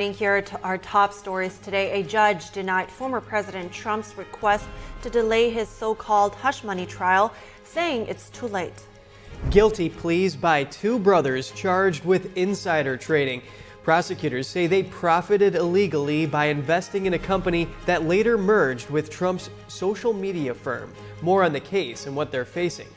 Here are our top stories today. A judge denied former President Trump's request to delay his so-called hush money trial, saying it's too late. Guilty pleas by two brothers charged with insider trading. Prosecutors say they profited illegally by investing in a company that later merged with Trump's social media firm. More on the case and what they're facing.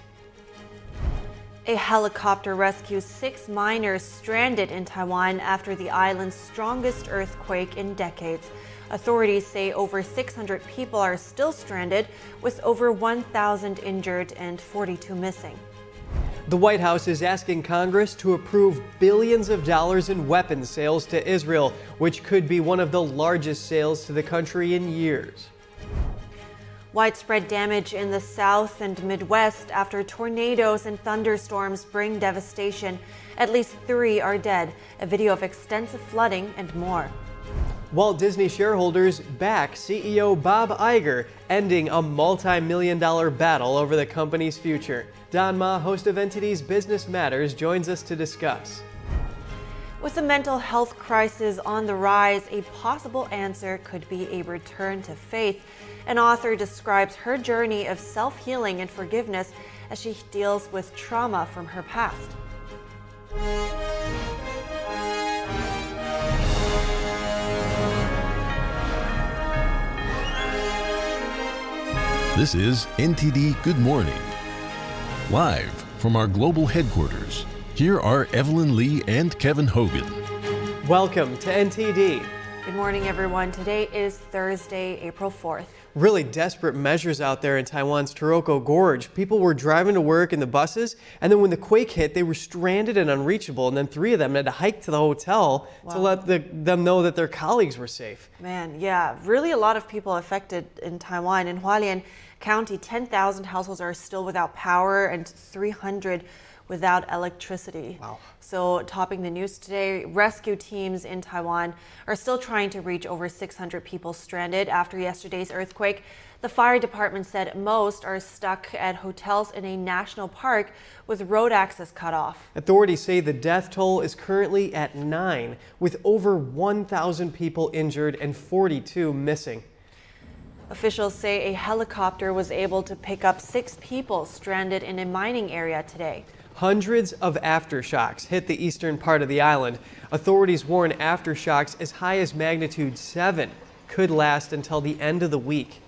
A helicopter rescues 6 miners stranded in Taiwan after the island's strongest earthquake in decades. Authorities say over 600 people are still stranded, with over 1,000 injured and 42 missing. The White House is asking Congress to approve billions of dollars in weapons sales to Israel, which could be one of the largest sales to the country in years. Widespread damage in the South and Midwest after tornadoes and thunderstorms bring devastation. At least 3 are dead. A video of extensive flooding and more. Walt Disney shareholders back CEO Bob Iger, ending a multi-million-dollar battle over the company's future. Don Ma, host of NTD's Business Matters, joins us to discuss. With the mental health crisis on the rise, a possible answer could be a return to faith. An author describes her journey of self-healing and forgiveness as she deals with trauma from her past. This is NTD Good Morning. Live from our global headquarters, here are Evelyn Lee and Kevin Hogan. Welcome to NTD. Good morning, everyone. Today is Thursday, April 4th. Really desperate measures out there in Taiwan's Taroko Gorge. People were driving to work in the buses, and then when the quake hit, they were stranded and unreachable, and then 3 of them had to hike to the hotel to let them know that their colleagues were safe. Man, yeah, really a lot of people affected in Taiwan. In Hualien County, 10,000 households are still without power and 300 without electricity. Wow. So topping the news today, rescue teams in Taiwan are still trying to reach over 600 people stranded after yesterday's earthquake. The fire department said most are stuck at hotels in a national park with road access cut off. Authorities say the death toll is currently at 9, with over 1,000 people injured and 42 missing. Officials say a helicopter was able to pick up 6 people stranded in a mining area today. Hundreds of aftershocks hit the eastern part of the island. Authorities warn aftershocks as high as magnitude 7 could last until the end of the week.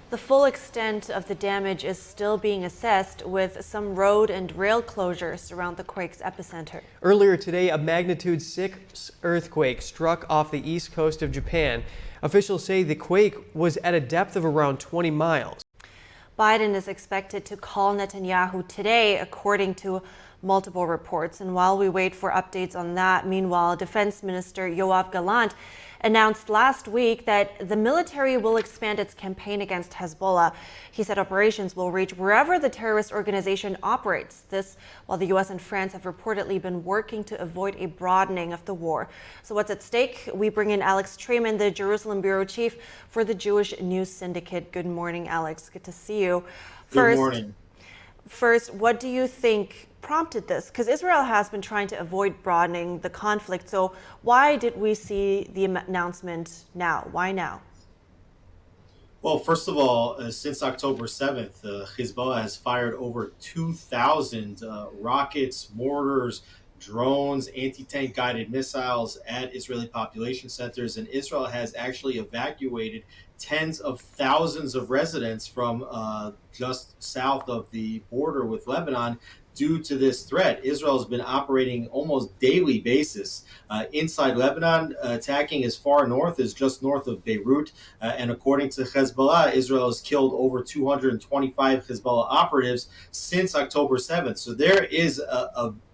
The full extent of the damage is still being assessed, with some road and rail closures around the quake's epicenter. Earlier today, a magnitude 6 earthquake struck off the east coast of Japan. Officials say the quake was at a depth of around 20 miles. Biden is expected to call Netanyahu today, according to multiple reports. And while we wait for updates on that, meanwhile, Defense Minister Yoav Gallant announced last week that the military will expand its campaign against Hezbollah. He said operations will reach wherever the terrorist organization operates. This while the U.S. and France have reportedly been working to avoid a broadening of the war. So what's at stake? We bring in Alex Trayman, the Jerusalem bureau chief for the Jewish News Syndicate. Good morning, Alex. Good to see you. Good morning. First, what do you think prompted this? Because Israel has been trying to avoid broadening the conflict. So why did we see the announcement now? Why now? Well, first of all, since October 7th, Hezbollah has fired over 2,000 rockets, mortars, drones, anti-tank guided missiles at Israeli population centers, and Israel has actually evacuated tens of thousands of residents from just south of the border with Lebanon due to this threat. Israel has been operating almost daily basis inside Lebanon, attacking as far north as just north of Beirut. And according to Hezbollah, Israel has killed over 225 Hezbollah operatives since October 7th. So there is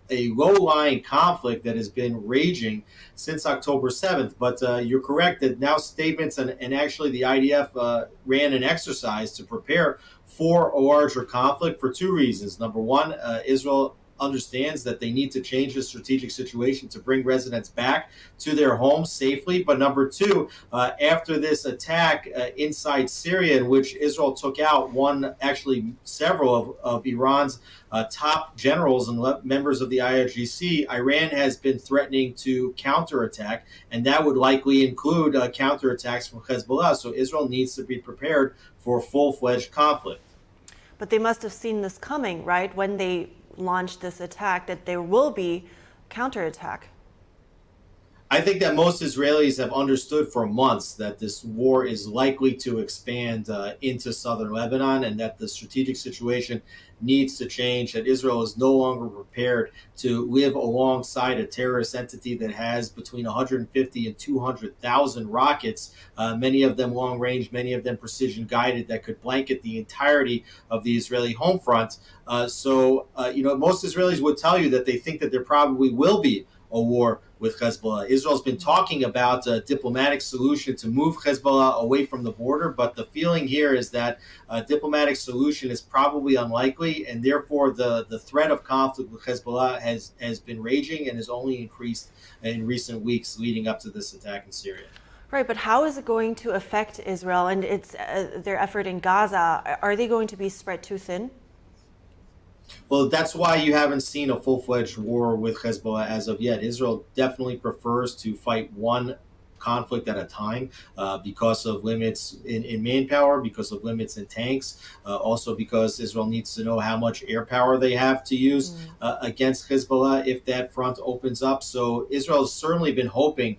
a low-lying conflict that has been raging since October 7th. But you're correct that now statements and actually the IDF ran an exercise to prepare for a larger conflict for 2 reasons. Number one, Israel understands that they need to change the strategic situation to bring residents back to their homes safely. But number two, after this attack inside Syria, in which Israel took out several of Iran's top generals and members of the IRGC, Iran has been threatening to counterattack, and that would likely include counterattacks from Hezbollah. So Israel needs to be prepared for a full-fledged conflict. But they must have seen this coming, right? When they launched this attack, that there will be counterattack. I think that most Israelis have understood for months that this war is likely to expand into southern Lebanon, and that the strategic situation needs to change, that Israel is no longer prepared to live alongside a terrorist entity that has between 150 and 200,000 rockets, many of them long range, many of them precision guided, that could blanket the entirety of the Israeli home front. So most Israelis would tell you that they think that there probably will be a war with Hezbollah. Israel's been talking about a diplomatic solution to move Hezbollah away from the border, but the feeling here is that a diplomatic solution is probably unlikely, and therefore the threat of conflict with Hezbollah has been raging and has only increased in recent weeks leading up to this attack in Syria. Right, but how is it going to affect Israel and its their effort in Gaza? Are they going to be spread too thin? Well, that's why you haven't seen a full-fledged war with Hezbollah as of yet. Israel definitely prefers to fight one conflict at a time because of limits in manpower, because of limits in tanks, also because Israel needs to know how much air power they have to use against Hezbollah if that front opens up. So Israel has certainly been hoping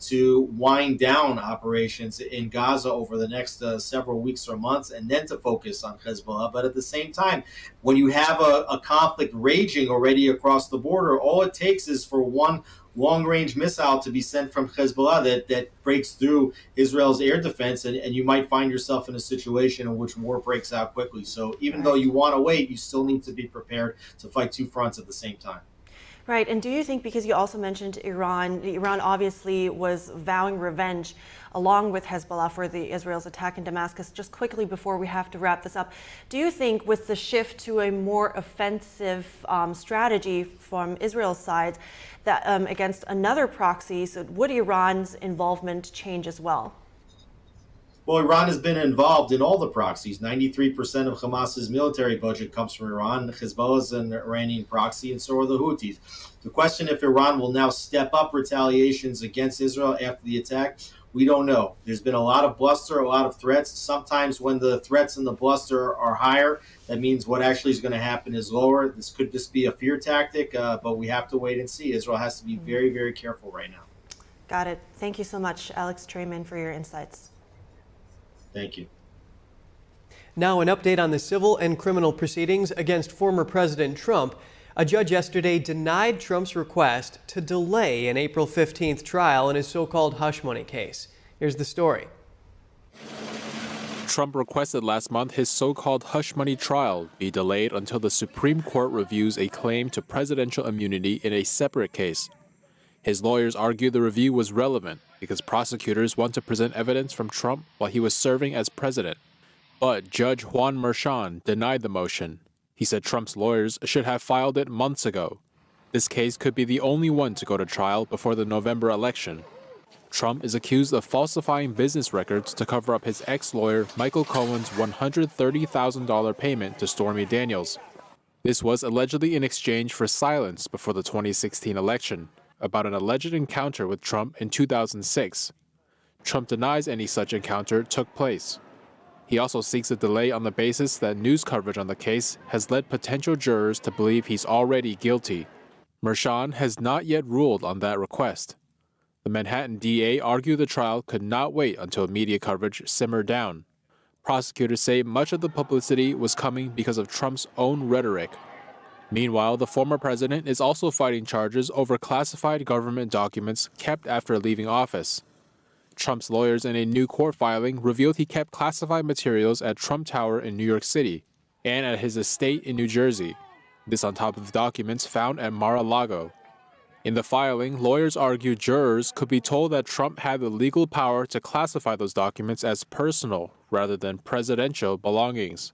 to wind down operations in Gaza over the next several weeks or months, and then to focus on Hezbollah. But at the same time, when you have a conflict raging already across the border, all it takes is for one long-range missile to be sent from Hezbollah that breaks through Israel's air defense, and you might find yourself in a situation in which war breaks out quickly. So even though you want to wait, you still need to be prepared to fight two fronts at the same time. Right, and do you think, because you also mentioned Iran obviously was vowing revenge along with Hezbollah for Israel's attack in Damascus, just quickly before we have to wrap this up, do you think with the shift to a more offensive strategy from Israel's side that against another proxy, so would Iran's involvement change as well? Well, Iran has been involved in all the proxies. 93% of Hamas's military budget comes from Iran. Hezbollah is an Iranian proxy, and so are the Houthis. The question if Iran will now step up retaliations against Israel after the attack, we don't know. There's been a lot of bluster, a lot of threats. Sometimes when the threats and the bluster are higher, that means what actually is going to happen is lower. This could just be a fear tactic, but we have to wait and see. Israel has to be very, very careful right now. Got it. Thank you so much, Alex Trayman, for your insights. Thank you. Now, an update on the civil and criminal proceedings against former President Trump. A judge yesterday denied Trump's request to delay an April 15th trial in his so-called hush money case. Here's the story. Trump requested last month his so-called hush money trial be delayed until the Supreme Court reviews a claim to presidential immunity in a separate case. His lawyers argue the review was relevant because prosecutors want to present evidence from Trump while he was serving as president. But Judge Juan Merchan denied the motion. He said Trump's lawyers should have filed it months ago. This case could be the only one to go to trial before the November election. Trump is accused of falsifying business records to cover up his ex-lawyer Michael Cohen's $130,000 payment to Stormy Daniels. This was allegedly in exchange for silence before the 2016 election about an alleged encounter with Trump in 2006. Trump denies any such encounter took place. He also seeks a delay on the basis that news coverage on the case has led potential jurors to believe he's already guilty. Merchan has not yet ruled on that request. The Manhattan DA argued the trial could not wait until media coverage simmered down. Prosecutors say much of the publicity was coming because of Trump's own rhetoric. Meanwhile, the former president is also fighting charges over classified government documents kept after leaving office. Trump's lawyers in a new court filing revealed he kept classified materials at Trump Tower in New York City and at his estate in New Jersey. This on top of documents found at Mar-a-Lago. In the filing, lawyers argue jurors could be told that Trump had the legal power to classify those documents as personal rather than presidential belongings.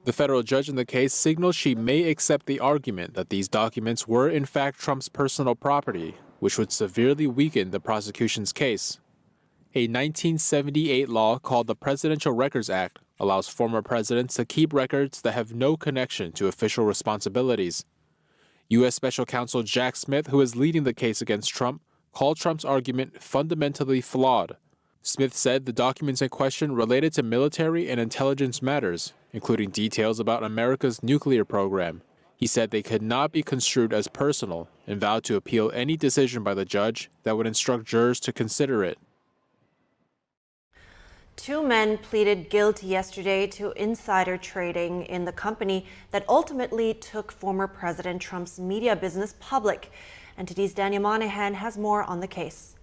The federal judge in the case signaled she may accept the argument that these documents were in fact Trump's personal property, which would severely weaken the prosecution's case. A 1978 law called the Presidential Records Act allows former presidents to keep records that have no connection to official responsibilities. U.S. Special Counsel Jack Smith, who is leading the case against Trump, called Trump's argument fundamentally flawed. Smith said the documents in question related to military and intelligence matters, including details about America's nuclear program. He said they could not be construed as personal and vowed to appeal any decision by the judge that would instruct jurors to consider it. 2 men pleaded guilty yesterday to insider trading in the company that ultimately took former President Trump's media business public. NTD's Daniel Monahan has more on the case.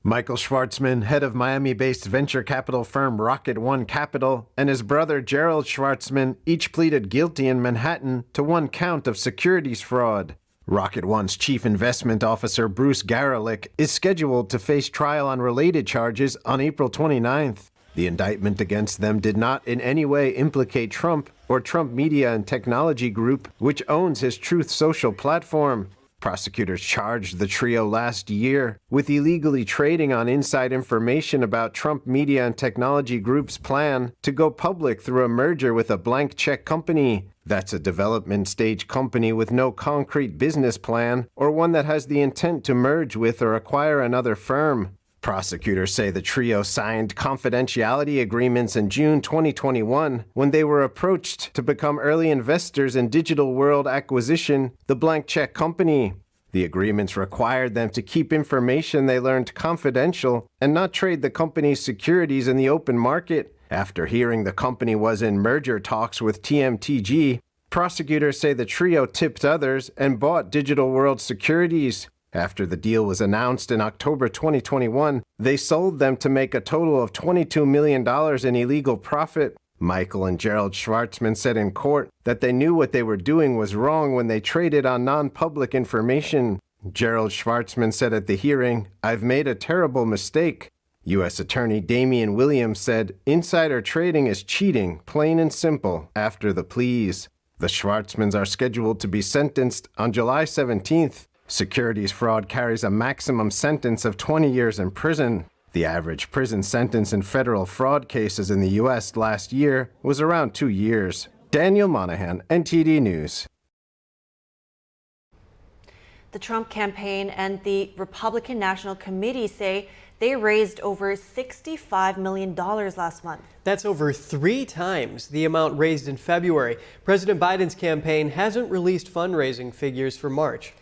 Michael Schwartzman, head of Miami-based venture capital firm Rocket One Capital, and his brother Gerald Schwartzman each pleaded guilty in Manhattan to 1 count of securities fraud. Rocket One's chief investment officer Bruce Garelick is scheduled to face trial on related charges on April 29th. The indictment against them did not in any way implicate Trump or Trump Media and Technology Group, which owns his Truth Social platform. Prosecutors charged the trio last year with illegally trading on inside information about Trump Media and Technology Group's plan to go public through a merger with a blank check company. That's a development stage company with no concrete business plan or one that has the intent to merge with or acquire another firm. Prosecutors say the trio signed confidentiality agreements in June 2021 when they were approached to become early investors in Digital World Acquisition, the blank check company. The agreements required them to keep information they learned confidential and not trade the company's securities in the open market. After hearing the company was in merger talks with TMTG, prosecutors say the trio tipped others and bought Digital World securities. After the deal was announced in October 2021, they sold them to make a total of $22 million in illegal profit. Michael and Gerald Schwartzman said in court that they knew what they were doing was wrong when they traded on non-public information. Gerald Schwartzman said at the hearing, "I've made a terrible mistake." U.S. Attorney Damian Williams said, "Insider trading is cheating, plain and simple," after the pleas. The Schwartzmans are scheduled to be sentenced on July 17th. Securities fraud carries a maximum sentence of 20 years in prison. The average prison sentence in federal fraud cases in the U.S. last year was around 2 years. Daniel Monahan, NTD News. The Trump campaign and the Republican National Committee say they raised over $65 million last month. That's over 3 times the amount raised in February. President Biden's campaign hasn't released fundraising figures for March.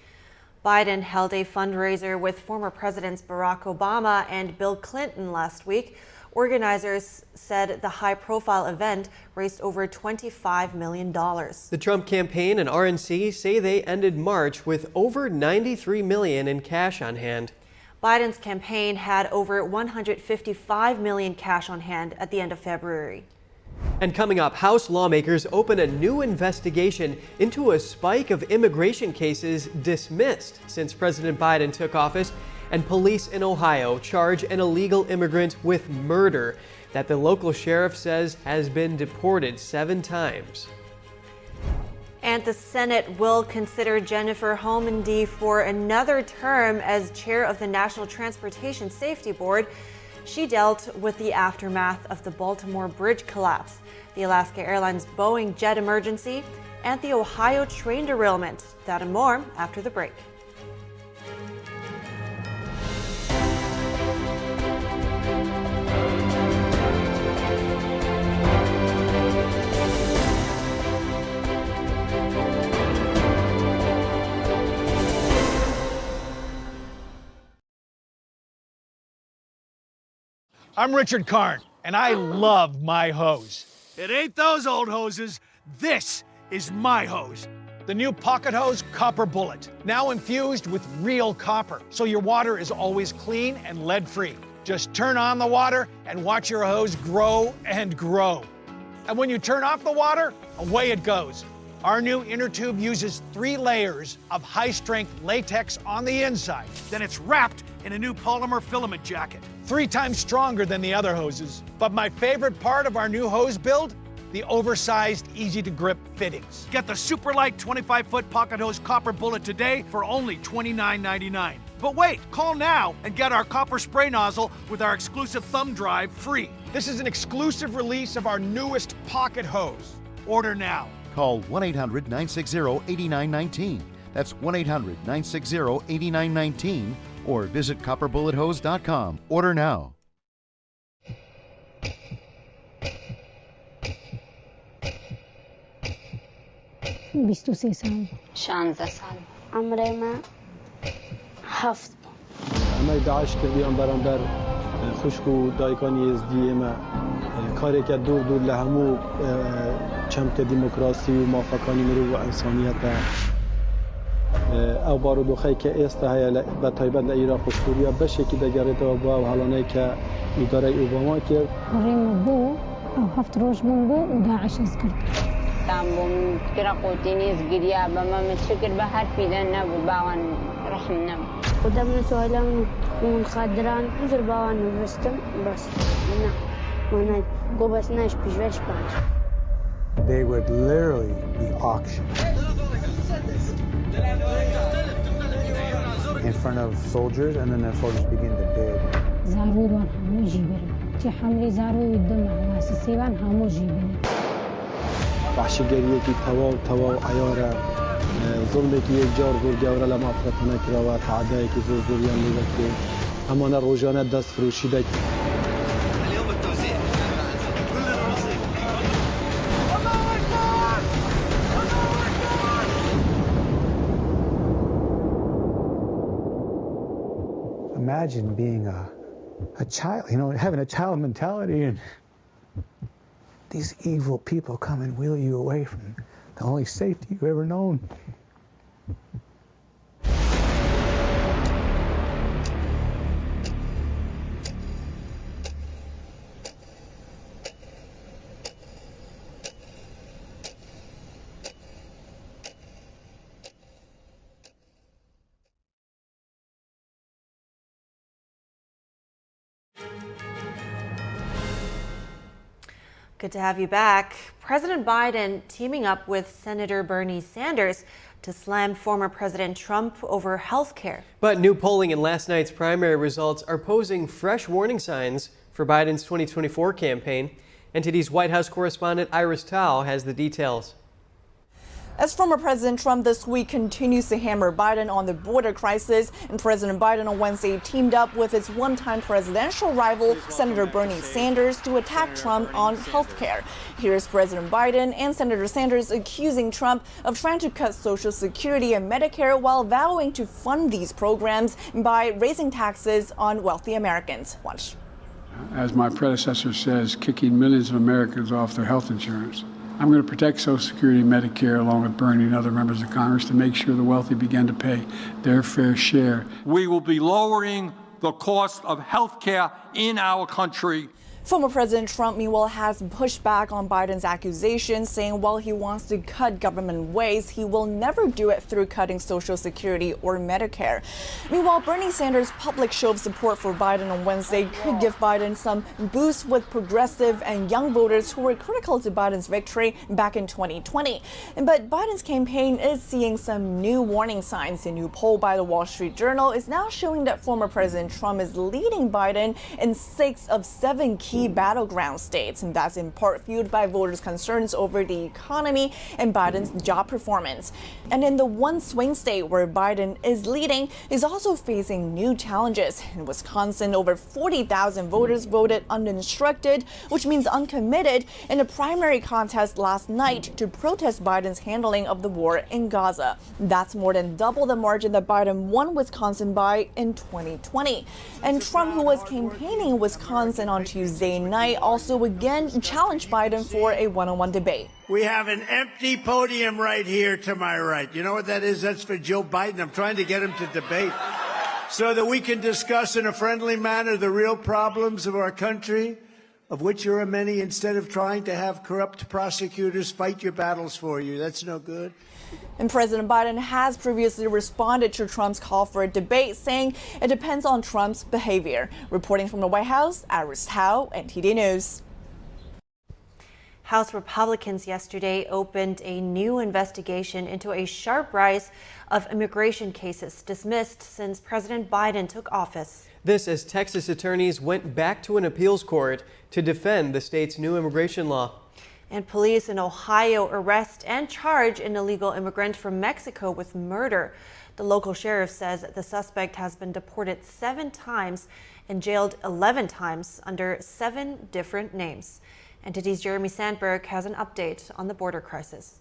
Biden held a fundraiser with former Presidents Barack Obama and Bill Clinton last week. Organizers said the high-profile event raised over $25 million. The Trump campaign and RNC say they ended March with over $93 million in cash on hand. Biden's campaign had over $155 million cash on hand at the end of February. And coming up, House lawmakers open a new investigation into a spike of immigration cases dismissed since President Biden took office, and police in Ohio charge an illegal immigrant with murder that the local sheriff says has been deported 7 times. And the Senate will consider Jennifer Homendy for another term as chair of the National Transportation Safety Board. She dealt with the aftermath of the Baltimore bridge collapse, the Alaska Airlines Boeing jet emergency, and the Ohio train derailment. That and more after the break. I'm Richard Karn, and I love my hose. It ain't those old hoses. This is my hose. The new Pocket Hose Copper Bullet, now infused with real copper, so your water is always clean and lead-free. Just turn on the water and watch your hose grow and grow. And when you turn off the water, away it goes. Our new inner tube uses 3 layers of high-strength latex on the inside. Then it's wrapped in a new polymer filament jacket, 3 times stronger than the other hoses. But my favorite part of our new hose build the oversized, easy-to-grip fittings. Get the super light 25-foot pocket hose copper bullet today for only $29.99. But wait, call now and get our copper spray nozzle with our exclusive thumb drive free. This is an exclusive release of our newest pocket hose. Order now. Call 1-800-960-8919. That's 1-800-960-8919 or visit copperbullethose.com. Order now. بیست و سه سال 16 سال عمري ما هفت اما داعش کردیم برانبر خشک و دایکانی ازدی ما کاری که دور لهمو چمک دموکراسی و موافقانی مرو و انسانیت او بارودوخی که است های به تایبت لعراق و سوریه بشه که دگرت و با حالانه که اداره اوباما کرد ریم بو او هفت روز من بو و داعش از کرد تامبوم عراق و تونس گریا به ما متشکل به هر پیدن نبو باوان رحم نبو قدامنا سؤالان منخدران نزل باوان نفستم بس نه وانا گو بس ناش پیشوش پاش. They would literally be auctioned in front of soldiers, and then the soldiers begin to bid. زارود وان همو جیبرم تی حملی زارود دم واسه وان همو جیبرم. وحشیگریه که توا عیاره ظلمی که یک جار گرگ اوره لما افرطانه کرا و تعدایی که زور زوریان لیده که همانه روزانه دست فروشیده. Imagine being a child, having a child mentality, and these evil people come and wheel you away from the only safety you've ever known. Good to have you back. President Biden teaming up with Senator Bernie Sanders to slam former President Trump over health care. But new polling in last night's primary results are posing fresh warning signs for Biden's 2024 campaign. NTD's White House correspondent Iris Tao has the details. As former President Trump this week continues to hammer Biden on the border crisis, and President Biden on Wednesday teamed up with his one-time presidential rival, Senator Bernie Sanders, to attack Trump on health care. Here's President Biden and Senator Sanders accusing Trump of trying to cut Social Security and Medicare while vowing to fund these programs by raising taxes on wealthy Americans. Watch. As my predecessor says, kicking millions of Americans off their health insurance. I'm going to protect Social Security and Medicare along with Bernie and other members of Congress to make sure the wealthy begin to pay their fair share. We will be lowering the cost of health care in our country. Former President Trump, meanwhile, has pushed back on Biden's accusations, saying while he wants to cut government waste, he will never do it through cutting Social Security or Medicare. Meanwhile, Bernie Sanders' public show of support for Biden on Wednesday could give Biden some boost with progressive and young voters who were critical to Biden's victory back in 2020. But Biden's campaign is seeing some new warning signs. A new poll by the Wall Street Journal is now showing that former President Trump is leading Biden in 6 of 7 key battleground states, and that's in part fueled by voters' concerns over the economy and Biden's job performance. And in the one swing state where Biden is leading, he's also facing new challenges. In Wisconsin, over 40,000 voters voted uninstructed, which means uncommitted, in a primary contest last night to protest Biden's handling of the war in Gaza. That's more than double the margin that Biden won Wisconsin by in 2020. And Trump, who was campaigning in Wisconsin on Tuesday night, also again challenged Biden for a one-on-one debate. We have an empty podium right here to my right. You know what that is? That's for Joe Biden. I'm trying to get him to debate so that we can discuss in a friendly manner the real problems of our country, of which there are many, instead of trying to have corrupt prosecutors fight your battles for you. That's no good. And President Biden has previously responded to Trump's call for a debate, saying it depends on Trump's behavior. Reporting from the White House, Iris Tao, NTD News. House Republicans yesterday opened a new investigation into a sharp rise of immigration cases dismissed since President Biden took office. This as Texas attorneys went back to an appeals court to defend the state's new immigration law. And police in Ohio arrest and charge an illegal immigrant from Mexico with murder. The local sheriff says the suspect has been deported 7 times and jailed 11 times under 7 different names. NTD's Jeremy Sandberg has an update on the border crisis.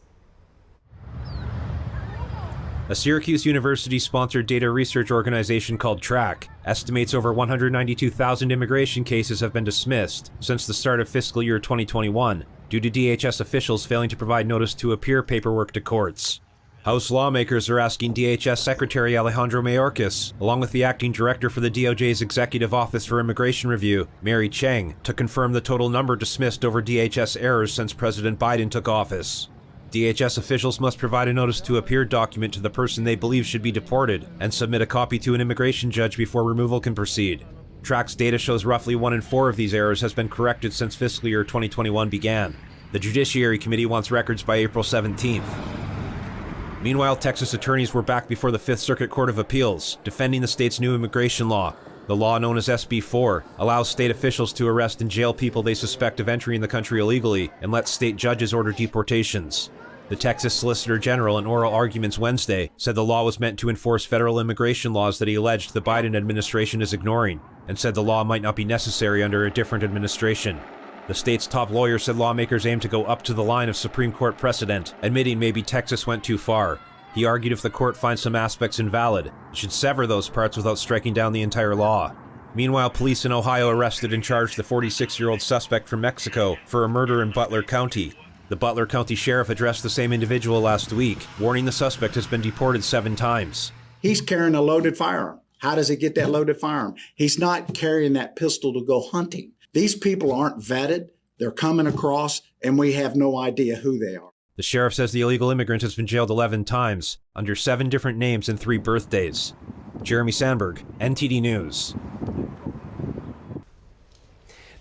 A Syracuse University-sponsored data research organization called TRAC estimates over 192,000 immigration cases have been dismissed since the start of fiscal year 2021 due to DHS officials failing to provide notice to appear paperwork to courts. House lawmakers are asking DHS Secretary Alejandro Mayorkas, along with the acting director for the DOJ's Executive Office for Immigration Review, Mary Chang, to confirm the total number dismissed over DHS errors since President Biden took office. DHS officials must provide a notice to appear document to the person they believe should be deported and submit a copy to an immigration judge before removal can proceed. TRAC's data shows roughly 1 in 4 of these errors has been corrected since fiscal year 2021 began. The Judiciary Committee wants records by April 17th. Meanwhile, Texas attorneys were back before the Fifth Circuit Court of Appeals, defending the state's new immigration law. The law, known as SB 4, allows state officials to arrest and jail people they suspect of entering the country illegally and let state judges order deportations. The Texas Solicitor General, in oral arguments Wednesday, said the law was meant to enforce federal immigration laws that he alleged the Biden administration is ignoring, and said the law might not be necessary under a different administration. The state's top lawyer said lawmakers aim to go up to the line of Supreme Court precedent, admitting maybe Texas went too far. He argued if the court finds some aspects invalid, it should sever those parts without striking down the entire law. Meanwhile, police in Ohio arrested and charged the 46-year-old suspect from Mexico for a murder in Butler County. The Butler County Sheriff addressed the same individual last week, warning the suspect has been deported 7 times. He's carrying a loaded firearm. How does he get that loaded firearm? He's not carrying that pistol to go hunting. These people aren't vetted. They're coming across, and we have no idea who they are. The sheriff says the illegal immigrant has been jailed 11 times, under 7 different names and 3 birthdays. Jeremy Sandberg, NTD News.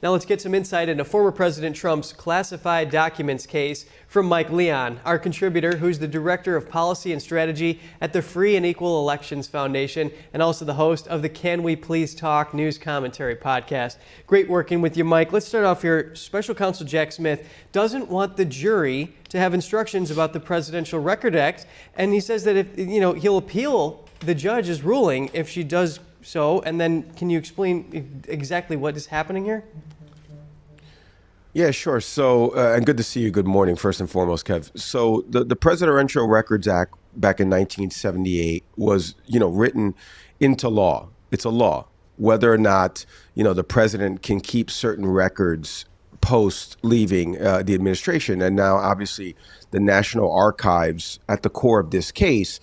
Now let's get some insight into former President Trump's classified documents case from Mike Leon, our contributor, who's the Director of Policy and Strategy at the Free and Equal Elections Foundation and also the host of the Can We Please Talk news commentary podcast. Great working with you, Mike. Let's start off here. Special Counsel Jack Smith doesn't want the jury to have instructions about the Presidential Record Act, and he says that if he'll appeal the judge's ruling if she does so. And then can you explain exactly what is happening here? Yeah, sure. So, and good to see you. Good morning, first and foremost, Kev. So the Presidential Records Act back in 1978 was, written into law. It's a law. Whether or not, the president can keep certain records post leaving the administration. And now, obviously, the National Archives at the core of this case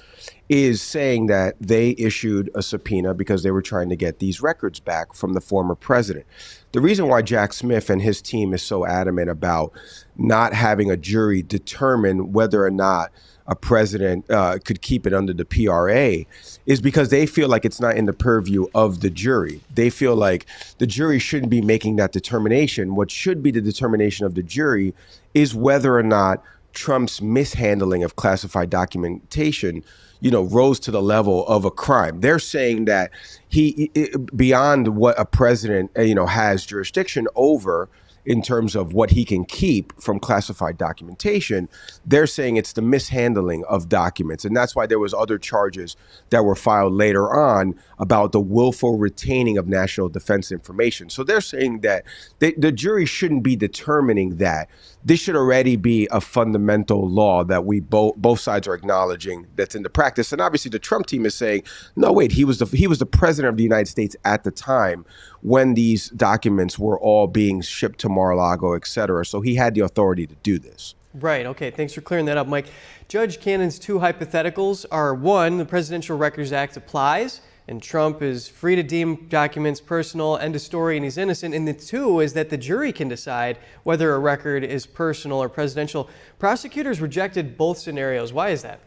is saying that they issued a subpoena because they were trying to get these records back from the former president. The reason why Jack Smith and his team is so adamant about not having a jury determine whether or not a president could keep it under the PRA is because they feel like it's not in the purview of the jury. They feel like the jury shouldn't be making that determination. What should be the determination of the jury is whether or not Trump's mishandling of classified documentation rose to the level of a crime. They're saying that he, beyond what a president, has jurisdiction over in terms of what he can keep from classified documentation, they're saying it's the mishandling of documents. And that's why there was other charges that were filed later on about the willful retaining of national defense information. So they're saying that the jury shouldn't be determining that. This should already be a fundamental law that we both sides are acknowledging that's in the practice. And obviously the Trump team is saying, no, wait, he was the president of the United States at the time when these documents were all being shipped to Mar-a-Lago, et cetera. So he had the authority to do this. Right. Okay. Thanks for clearing that up, Mike. Judge Cannon's 2 hypotheticals are: 1, the Presidential Records Act applies and Trump is free to deem documents personal, end of story, and he's innocent. And the 2 is that the jury can decide whether a record is personal or presidential. Prosecutors rejected both scenarios. Why is that?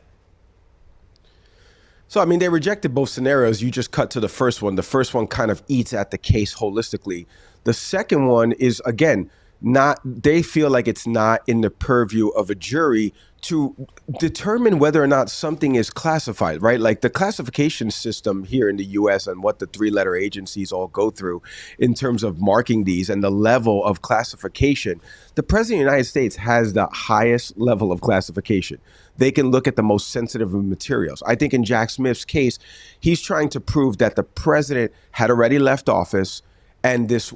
So, they rejected both scenarios. You just cut to the first one. The first one kind of eats at the case holistically. The second one is, again, they feel like it's not in the purview of a jury to determine whether or not something is classified, right? Like the classification system here in the US and what the three-letter agencies all go through in terms of marking these and the level of classification. The President of the United States has the highest level of classification. They can look at the most sensitive of materials. I think in Jack Smith's case, he's trying to prove that the president had already left office, and this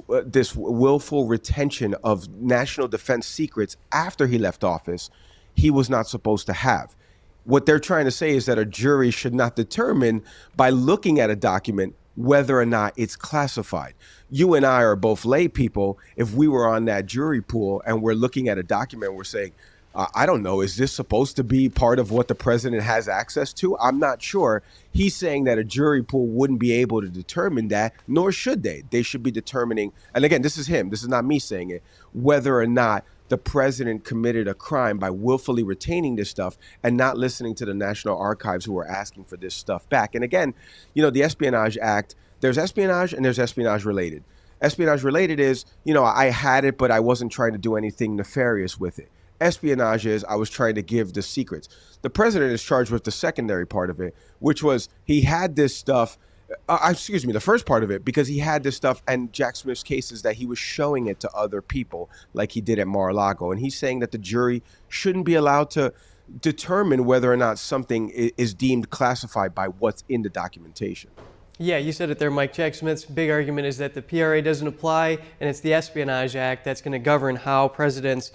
willful retention of national defense secrets after he left office, he was not supposed to have. What they're trying to say is that a jury should not determine by looking at a document whether or not it's classified. You and I are both lay people. If we were on that jury pool and we're looking at a document, we're saying, I don't know, is this supposed to be part of what the president has access to? I'm not sure. He's saying that a jury pool wouldn't be able to determine that, nor should they. They should be determining, and again, this is him, this is not me saying it, whether or not the president committed a crime by willfully retaining this stuff and not listening to the National Archives who are asking for this stuff back. And again, the Espionage Act, there's espionage and there's espionage related. Espionage related is, I had it, but I wasn't trying to do anything nefarious with it. Espionage is I was trying to give the secrets. The president is charged with the secondary part of it, which was he had this stuff. The first part of it, because he had this stuff, and Jack Smith's case is that he was showing it to other people like he did at Mar-a-Lago. And he's saying that the jury shouldn't be allowed to determine whether or not something is deemed classified by what's in the documentation. Yeah, you said it there, Mike. Jack Smith's big argument is that the PRA doesn't apply, and it's the Espionage Act that's going to govern how presidents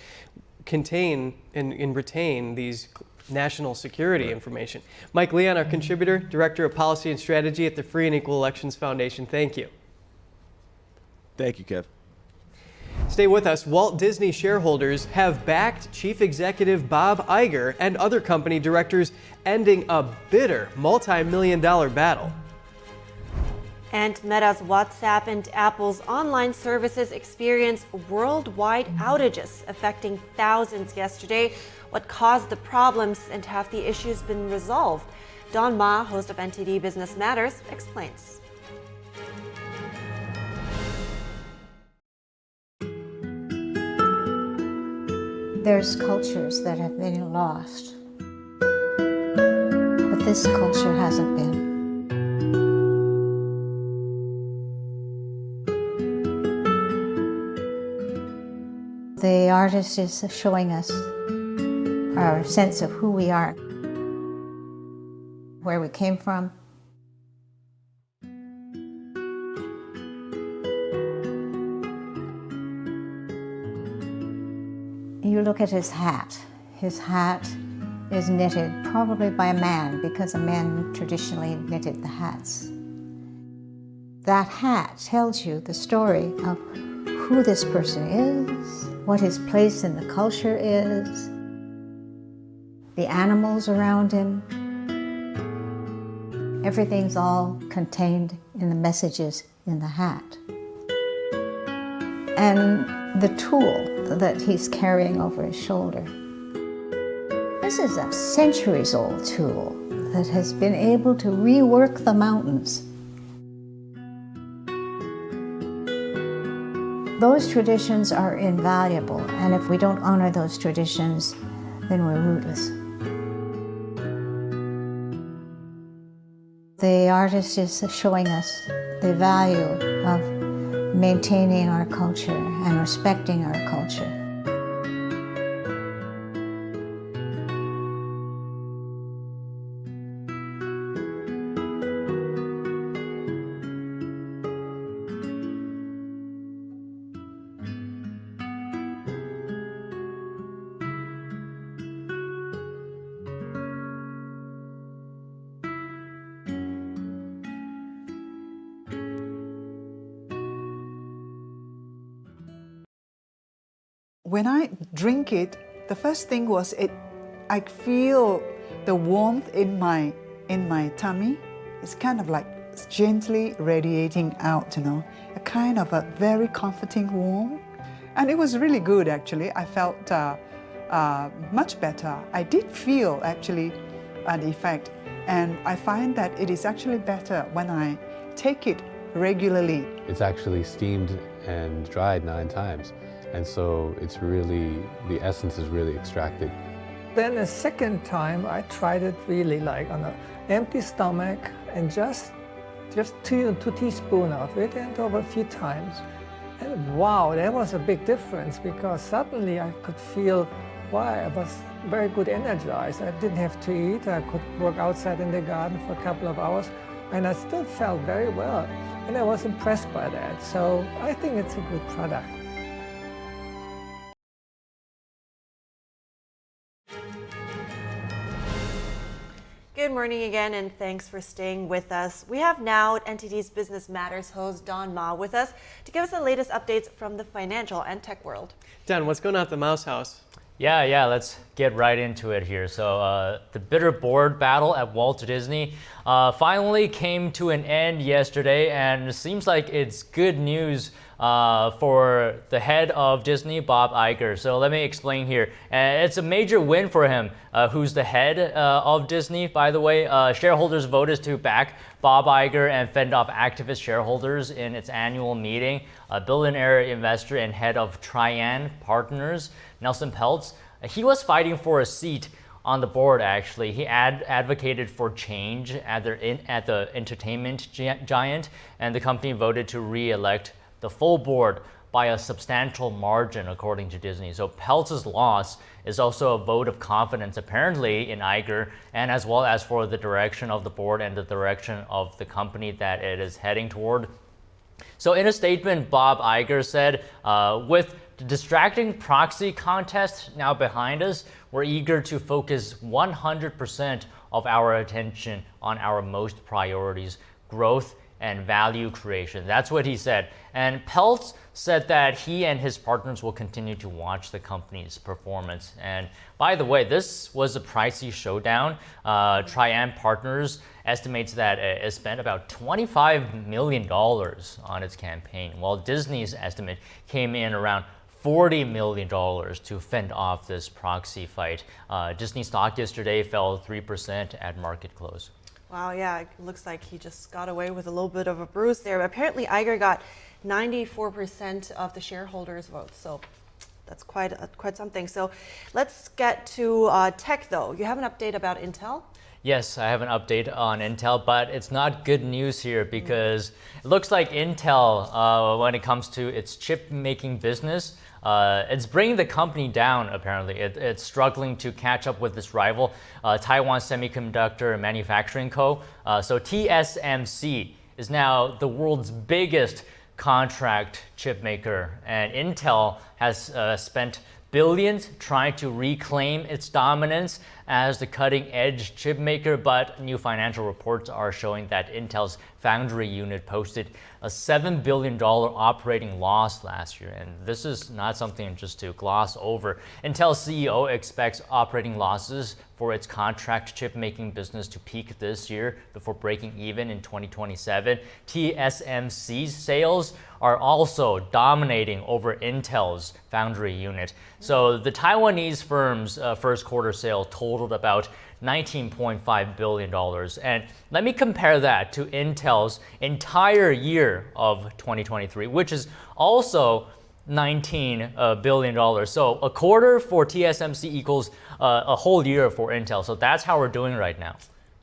contain and retain these national security information. Mike Leon, our contributor, Director of Policy and Strategy at the Free and Equal Elections Foundation. Thank you. Thank you, Kev. Stay with us. Walt Disney shareholders have backed Chief Executive Bob Iger and other company directors, ending a bitter multi-million-dollar battle. And Meta's WhatsApp and Apple's online services experienced worldwide outages, affecting thousands yesterday. What caused the problems and have the issues been resolved? Don Ma, host of NTD Business Matters, explains. There's cultures that have been lost, but this culture hasn't been. The artist is showing us our sense of who we are, where we came from. You look at his hat. His hat is knitted probably by a man, because a man traditionally knitted the hats. That hat tells you the story of who this person is, what his place in the culture is, the animals around him. Everything's all contained in the messages in the hat. And the tool that he's carrying over his shoulder. This is a centuries-old tool that has been able to rework the mountains. Those traditions are invaluable, and if we don't honor those traditions, then we're rootless. The artist is showing us the value of maintaining our culture and respecting our culture. When I drink it, the first thing was I feel the warmth in my tummy. It's kind of like gently radiating out, a kind of a very comforting warmth. And it was really good, actually. I felt much better. I did feel, actually, an effect. And I find that it is actually better when I take it regularly. It's actually steamed and dried 9 times. And so it's really, the essence is really extracted. Then the second time, I tried it really like on an empty stomach and just two teaspoons of it, and over a few times. And wow, that was a big difference, because suddenly I could feel, wow, I was very good energized. I didn't have to eat. I could work outside in the garden for a couple of hours, and I still felt very well. And I was impressed by that. So I think it's a good product. Good morning again, and thanks for staying with us. We have now NTD's Business Matters host Don Ma with us to give us the latest updates from the financial and tech world. Don, what's going on at the Mouse House? Yeah, let's get right into it here. So the bitter board battle at Walt Disney finally came to an end yesterday, and it seems like it's good news for the head of Disney, Bob Iger. So let me explain here. It's a major win for him, who's the head of Disney, by the way. Shareholders voted to back Bob Iger and fend off activist shareholders in its annual meeting. A billionaire investor and head of Trian Partners, Nelson Peltz, he was fighting for a seat on the board, actually. He advocated for change at the entertainment giant, and the company voted to re-elect the full board by a substantial margin, according to Disney. So Peltz's loss is also a vote of confidence, apparently, in Iger, and as well as for the direction of the board and the direction of the company that it is heading toward. So in a statement, Bob Iger said, with the distracting proxy contest now behind us, we're eager to focus 100% of our attention on our most priorities, growth and value creation. That's what he said. And Peltz said that he and his partners will continue to watch the company's performance. And by the way, this was a pricey showdown. Trian Partners estimates that it spent about $25 million on its campaign, while Disney's estimate came in around $40 million to fend off this proxy fight. Disney stock yesterday fell 3% at market close. Wow, yeah, it looks like he just got away with a little bit of a bruise there. But apparently, Iger got 94% of the shareholders' votes, so that's quite something. So let's get to tech, though. You have an update about Intel? Yes, I have an update on Intel, but it's not good news here because it looks like Intel, when it comes to its chip-making business, it's bringing the company down, apparently. It's struggling to catch up with its rival, Taiwan Semiconductor Manufacturing Co. So TSMC is now the world's biggest contract chip maker, and Intel has spent billions trying to reclaim its dominance as the cutting-edge chip maker, but new financial reports are showing that Intel's foundry unit posted a $7 billion operating loss last year, and this is not something just to gloss over. Intel's CEO expects operating losses for its contract chip-making business to peak this year before breaking even in 2027. TSMC's sales are also dominating over Intel's foundry unit. So the Taiwanese firm's first quarter sale totaled about $19.5 billion. And let me compare that to Intel's entire year of 2023, which is also $19 billion. So a quarter for TSMC equals a whole year for Intel. So that's how we're doing right now.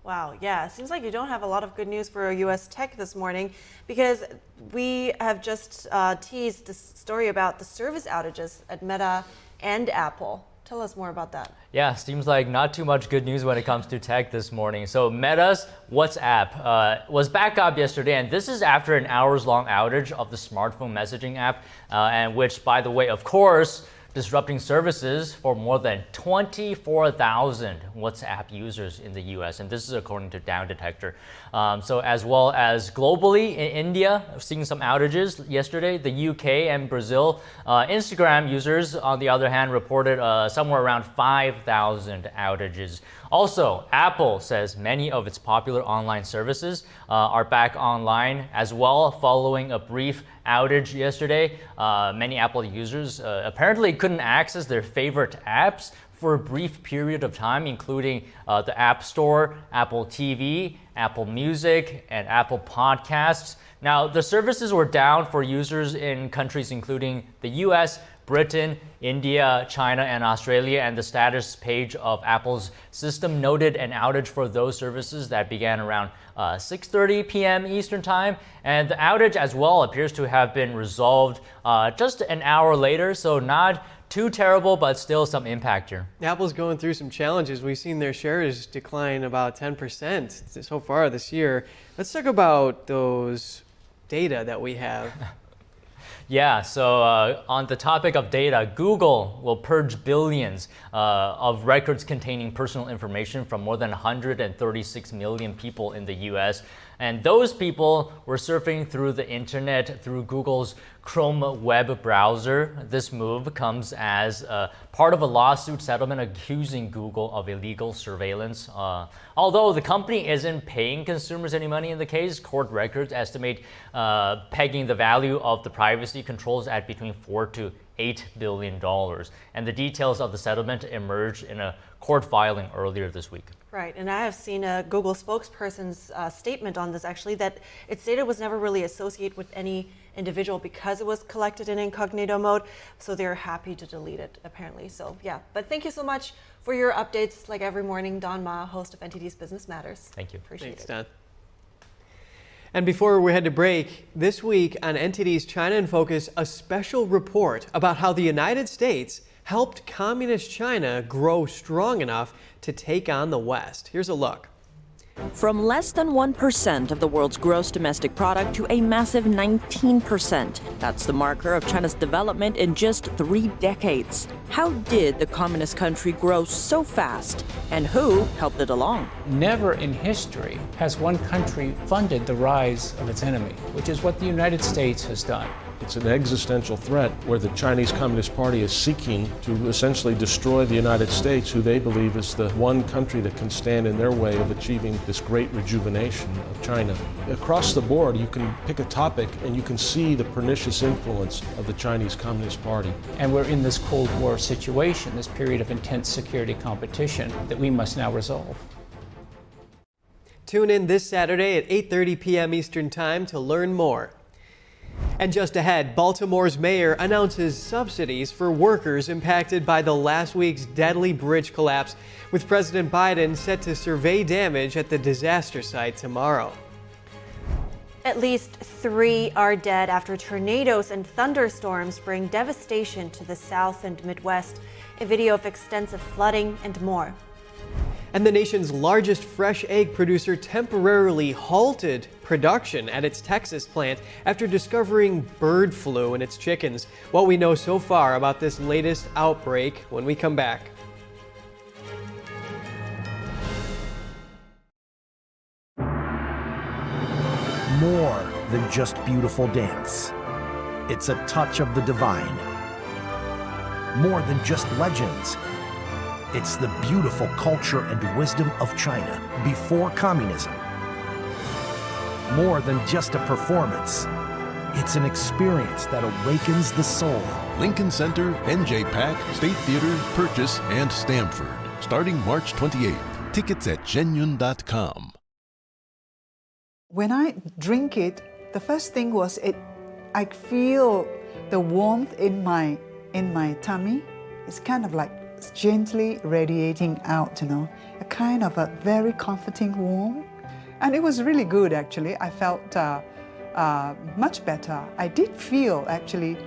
Wow, yeah, it seems like you don't have a lot of good news for US tech this morning, because we have just teased this story about the service outages at Meta and Apple. Tell us more about that. Yeah, seems like not too much good news when it comes to tech this morning. So Meta's WhatsApp was back up yesterday, and this is after an hours-long outage of the smartphone messaging app, and which, by the way, of course, disrupting services for more than 24,000 WhatsApp users in the US, and this is according to Down Detector. So as well as globally, in India, seeing some outages yesterday, the UK and Brazil. Instagram users, on the other hand, reported somewhere around 5,000 outages. Also, Apple says many of its popular online services are back online as well, following a brief outage yesterday. Many Apple users apparently couldn't access their favorite apps for a brief period of time, including the App Store, Apple TV, Apple Music, and Apple Podcasts. Now, the services were down for users in countries including the US, Britain, India, China, and Australia, and the status page of Apple's system noted an outage for those services that began around 6:30 p.m. Eastern Time, and the outage as well appears to have been resolved just an hour later, so not too terrible, but still some impact here. Apple's going through some challenges. We've seen their shares decline about 10% so far this year. Let's talk about those data that we have. Yeah, so on the topic of data, Google will purge billions of records containing personal information from more than 136 million people in the US. And those people were surfing through the internet through Google's Chrome web browser. This move comes as part of a lawsuit settlement accusing Google of illegal surveillance. Although the company isn't paying consumers any money in the case, court records estimate pegging the value of the privacy controls at between $4 to $8 billion. And the details of the settlement emerged in a court filing earlier this week. Right, and I have seen a Google spokesperson's statement on this actually, that its data was never really associated with any individual because it was collected in incognito mode, so they're happy to delete it apparently. So yeah, but thank you so much for your updates like every morning. Don Ma, host of NTD's Business Matters. Thank you. Appreciate it. Don. And before we head to break, this week on NTD's China in Focus, a special report about how the United States helped communist China grow strong enough to take on the West. Here's a look. From less than 1% of the world's gross domestic product to a massive 19%. That's the marker of China's development in just 3 decades. How did the communist country grow so fast? And who helped it along? Never in history has one country funded the rise of its enemy, which is what the United States has done. It's an existential threat where the Chinese Communist Party is seeking to essentially destroy the United States, who they believe is the one country that can stand in their way of achieving this great rejuvenation of China. Across the board, you can pick a topic and you can see the pernicious influence of the Chinese Communist Party. And we're in this Cold War situation, this period of intense security competition that we must now resolve. Tune in this Saturday at 8:30 p.m. Eastern Time to learn more. And just ahead, Baltimore's mayor announces subsidies for workers impacted by the last week's deadly bridge collapse, with President Biden set to survey damage at the disaster site tomorrow. At least 3 are dead after tornadoes and thunderstorms bring devastation to the South and Midwest. A video of extensive flooding and more. And the nation's largest fresh egg producer temporarily halted production at its Texas plant after discovering bird flu in its chickens. What we know so far about this latest outbreak when we come back. More than just beautiful dance. It's a touch of the divine. More than just legends. It's the beautiful culture and wisdom of China before communism. More than just a performance. It's an experience that awakens the soul. Lincoln Center, NJ-PAC, State Theater, Purchase, and Stamford. Starting March 28th. Tickets at shenyun.com. When I drink it, the first thing was I feel the warmth in my tummy. It's kind of like gently radiating out, a kind of a very comforting warmth. And it was really good, actually. I felt much better. I did feel, actually,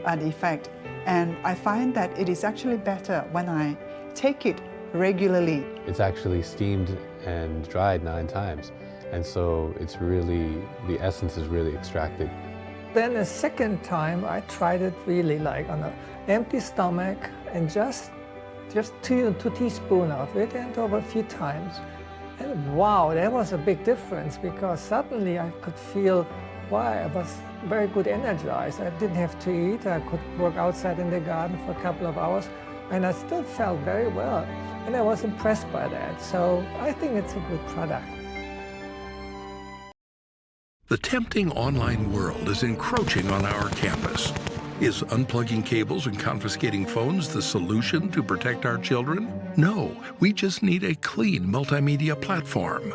an effect. And I find that it is actually better when I take it regularly. It's actually steamed and dried 9 times. And so it's really, the essence is really extracted. Then the second time, I tried it really like on an empty stomach and just 2 teaspoons of it, and over a few times. And wow, that was a big difference, because suddenly I could feel, I was very good energized. I didn't have to eat. I could work outside in the garden for a couple of hours, and I still felt very well. And I was impressed by that. So I think it's a good product. The tempting online world is encroaching on our campus. Is unplugging cables and confiscating phones the solution to protect our children? No, we just need a clean multimedia platform.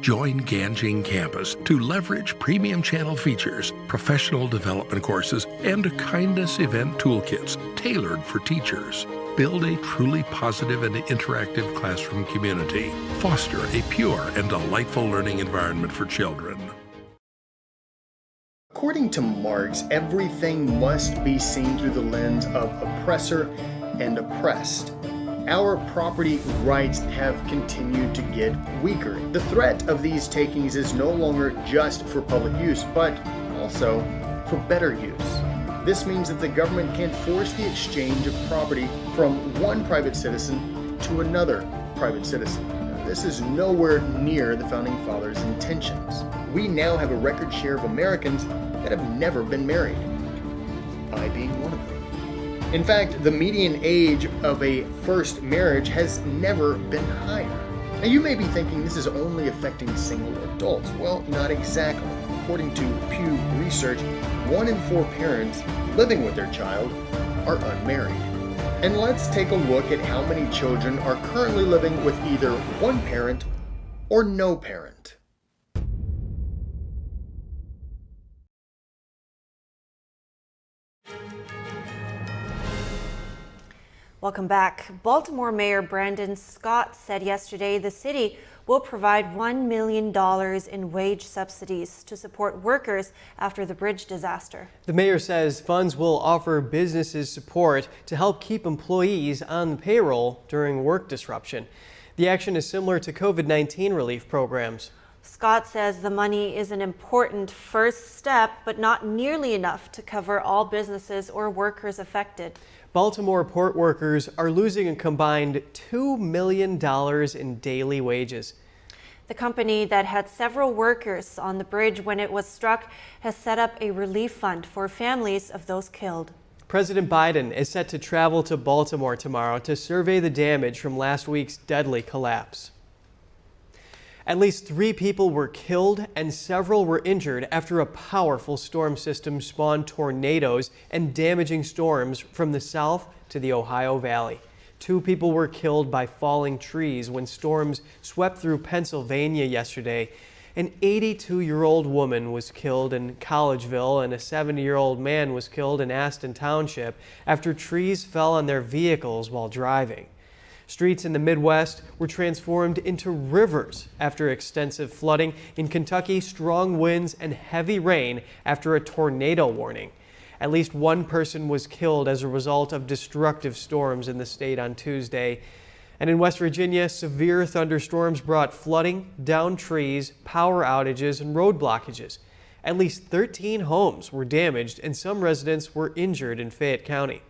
Join Ganjing Campus to leverage premium channel features, professional development courses, and kindness event toolkits tailored for teachers. Build a truly positive and interactive classroom community. Foster a pure and delightful learning environment for children. According to Marx, everything must be seen through the lens of oppressor and oppressed. Our property rights have continued to get weaker. The threat of these takings is no longer just for public use, but also for better use. This means that the government can't force the exchange of property from one private citizen to another private citizen. This is nowhere near the Founding Fathers' intentions. We now have a record share of Americans that have never been married, I being one of them. In fact, the median age of a first marriage has never been higher. Now, you may be thinking this is only affecting single adults. Well, not exactly. According to Pew Research, 1 in 4 parents living with their child are unmarried. And let's take a look at how many children are currently living with either one parent or no parent. Welcome back. Baltimore Mayor Brandon Scott said yesterday the city will provide $1 million in wage subsidies to support workers after the bridge disaster. The mayor says funds will offer businesses support to help keep employees on the payroll during work disruption. The action is similar to COVID-19 relief programs. Scott says the money is an important first step, but not nearly enough to cover all businesses or workers affected. Baltimore port workers are losing a combined $2 million in daily wages. The company that had several workers on the bridge when it was struck has set up a relief fund for families of those killed. President Biden is set to travel to Baltimore tomorrow to survey the damage from last week's deadly collapse. At least 3 people were killed and several were injured after a powerful storm system spawned tornadoes and damaging storms from the south to the Ohio Valley. 2 people were killed by falling trees when storms swept through Pennsylvania yesterday. An 82-year-old woman was killed in Collegeville and a 70-year-old man was killed in Aston Township after trees fell on their vehicles while driving. Streets in the Midwest were transformed into rivers after extensive flooding. In Kentucky, strong winds and heavy rain after a tornado warning. At least 1 person was killed as a result of destructive storms in the state on Tuesday. And in West Virginia, severe thunderstorms brought flooding, downed trees, power outages, and road blockages. At least 13 homes were damaged and some residents were injured in Fayette County.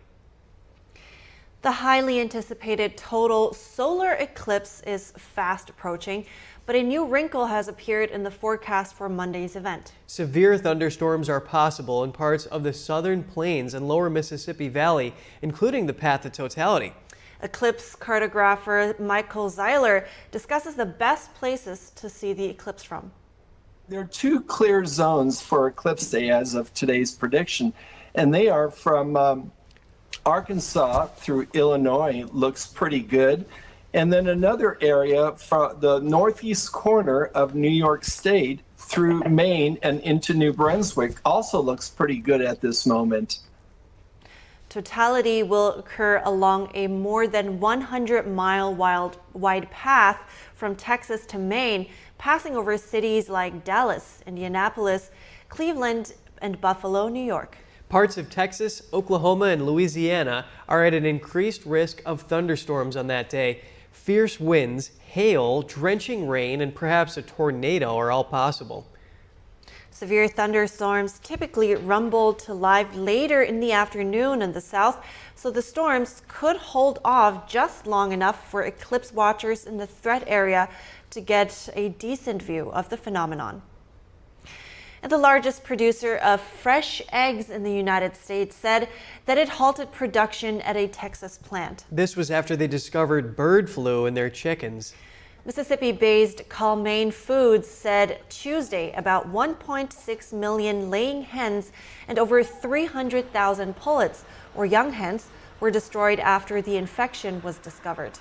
The highly anticipated total solar eclipse is fast approaching, but a new wrinkle has appeared in the forecast for Monday's event. Severe thunderstorms are possible in parts of the southern plains and lower Mississippi Valley, including the path of totality. Eclipse cartographer Michael Zeiler discusses the best places to see the eclipse from. There are 2 clear zones for eclipse day as of today's prediction, and they are from Arkansas through Illinois, looks pretty good. And then another area from the northeast corner of New York State through Maine and into New Brunswick also looks pretty good at this moment. Totality will occur along a more than 100-mile wide path from Texas to Maine, passing over cities like Dallas, Indianapolis, Cleveland, and Buffalo, New York. Parts of Texas, Oklahoma, and Louisiana are at an increased risk of thunderstorms on that day. Fierce winds, hail, drenching rain, and perhaps a tornado are all possible. Severe thunderstorms typically rumble to life later in the afternoon in the south, so the storms could hold off just long enough for eclipse watchers in the threat area to get a decent view of the phenomenon. And the largest producer of fresh eggs in the United States said that it halted production at a Texas plant. This was after they discovered bird flu in their chickens. Mississippi-based Calmaine Foods said Tuesday about 1.6 million laying hens and over 300,000 pullets, or young hens, were destroyed after the infection was discovered.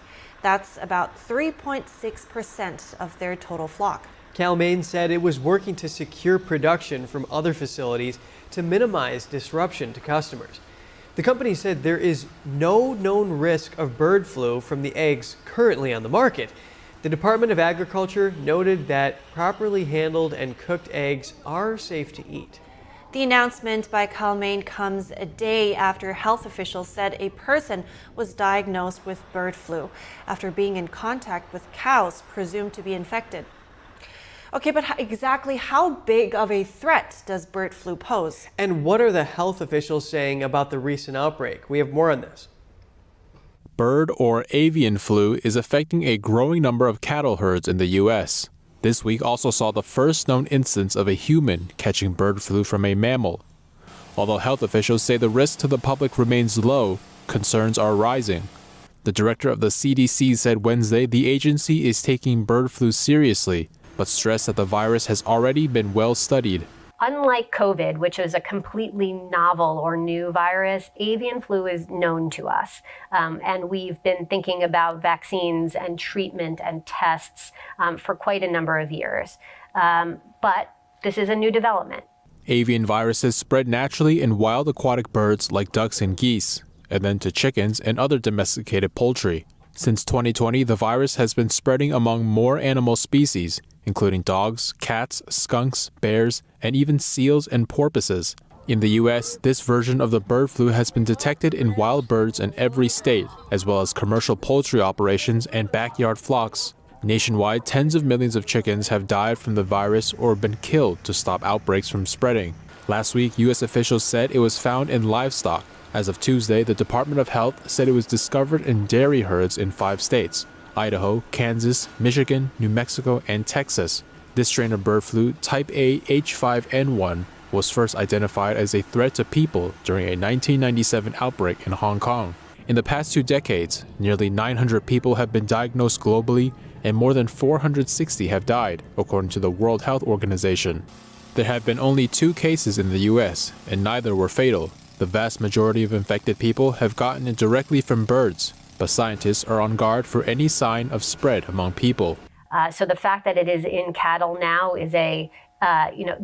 That's about 3.6% of their total flock. Cal-Maine said it was working to secure production from other facilities to minimize disruption to customers. The company said there is no known risk of bird flu from the eggs currently on the market. The Department of Agriculture noted that properly handled and cooked eggs are safe to eat. The announcement by Cal-Maine comes a day after health officials said a person was diagnosed with bird flu after being in contact with cows presumed to be infected. Okay, but exactly how big of a threat does bird flu pose? And what are the health officials saying about the recent outbreak? We have more on this. Bird or avian flu is affecting a growing number of cattle herds in the U.S. This week also saw the first known instance of a human catching bird flu from a mammal. Although health officials say the risk to the public remains low, concerns are rising. The director of the CDC said Wednesday the agency is taking bird flu seriously, but stressed that the virus has already been well studied. Unlike COVID, which is a completely novel or new virus, avian flu is known to us. And we've been thinking about vaccines and treatment and tests for quite a number of years. But this is a new development. Avian viruses spread naturally in wild aquatic birds like ducks and geese, and then to chickens and other domesticated poultry. Since 2020, the virus has been spreading among more animal species, including dogs, cats, skunks, bears, and even seals and porpoises. In the U.S., this version of the bird flu has been detected in wild birds in every state, as well as commercial poultry operations and backyard flocks. Nationwide, tens of millions of chickens have died from the virus or been killed to stop outbreaks from spreading. Last week, U.S. officials said it was found in livestock. As of Tuesday, the Department of Health said it was discovered in dairy herds in 5 states: Idaho, Kansas, Michigan, New Mexico, and Texas. This strain of bird flu, type A H5N1, was first identified as a threat to people during a 1997 outbreak in Hong Kong. In the past 2 decades, nearly 900 people have been diagnosed globally and more than 460 have died, according to the World Health Organization. There have been only 2 cases in the U.S., and neither were fatal. The vast majority of infected people have gotten it directly from birds, but scientists are on guard for any sign of spread among people. So the fact that it is in cattle now is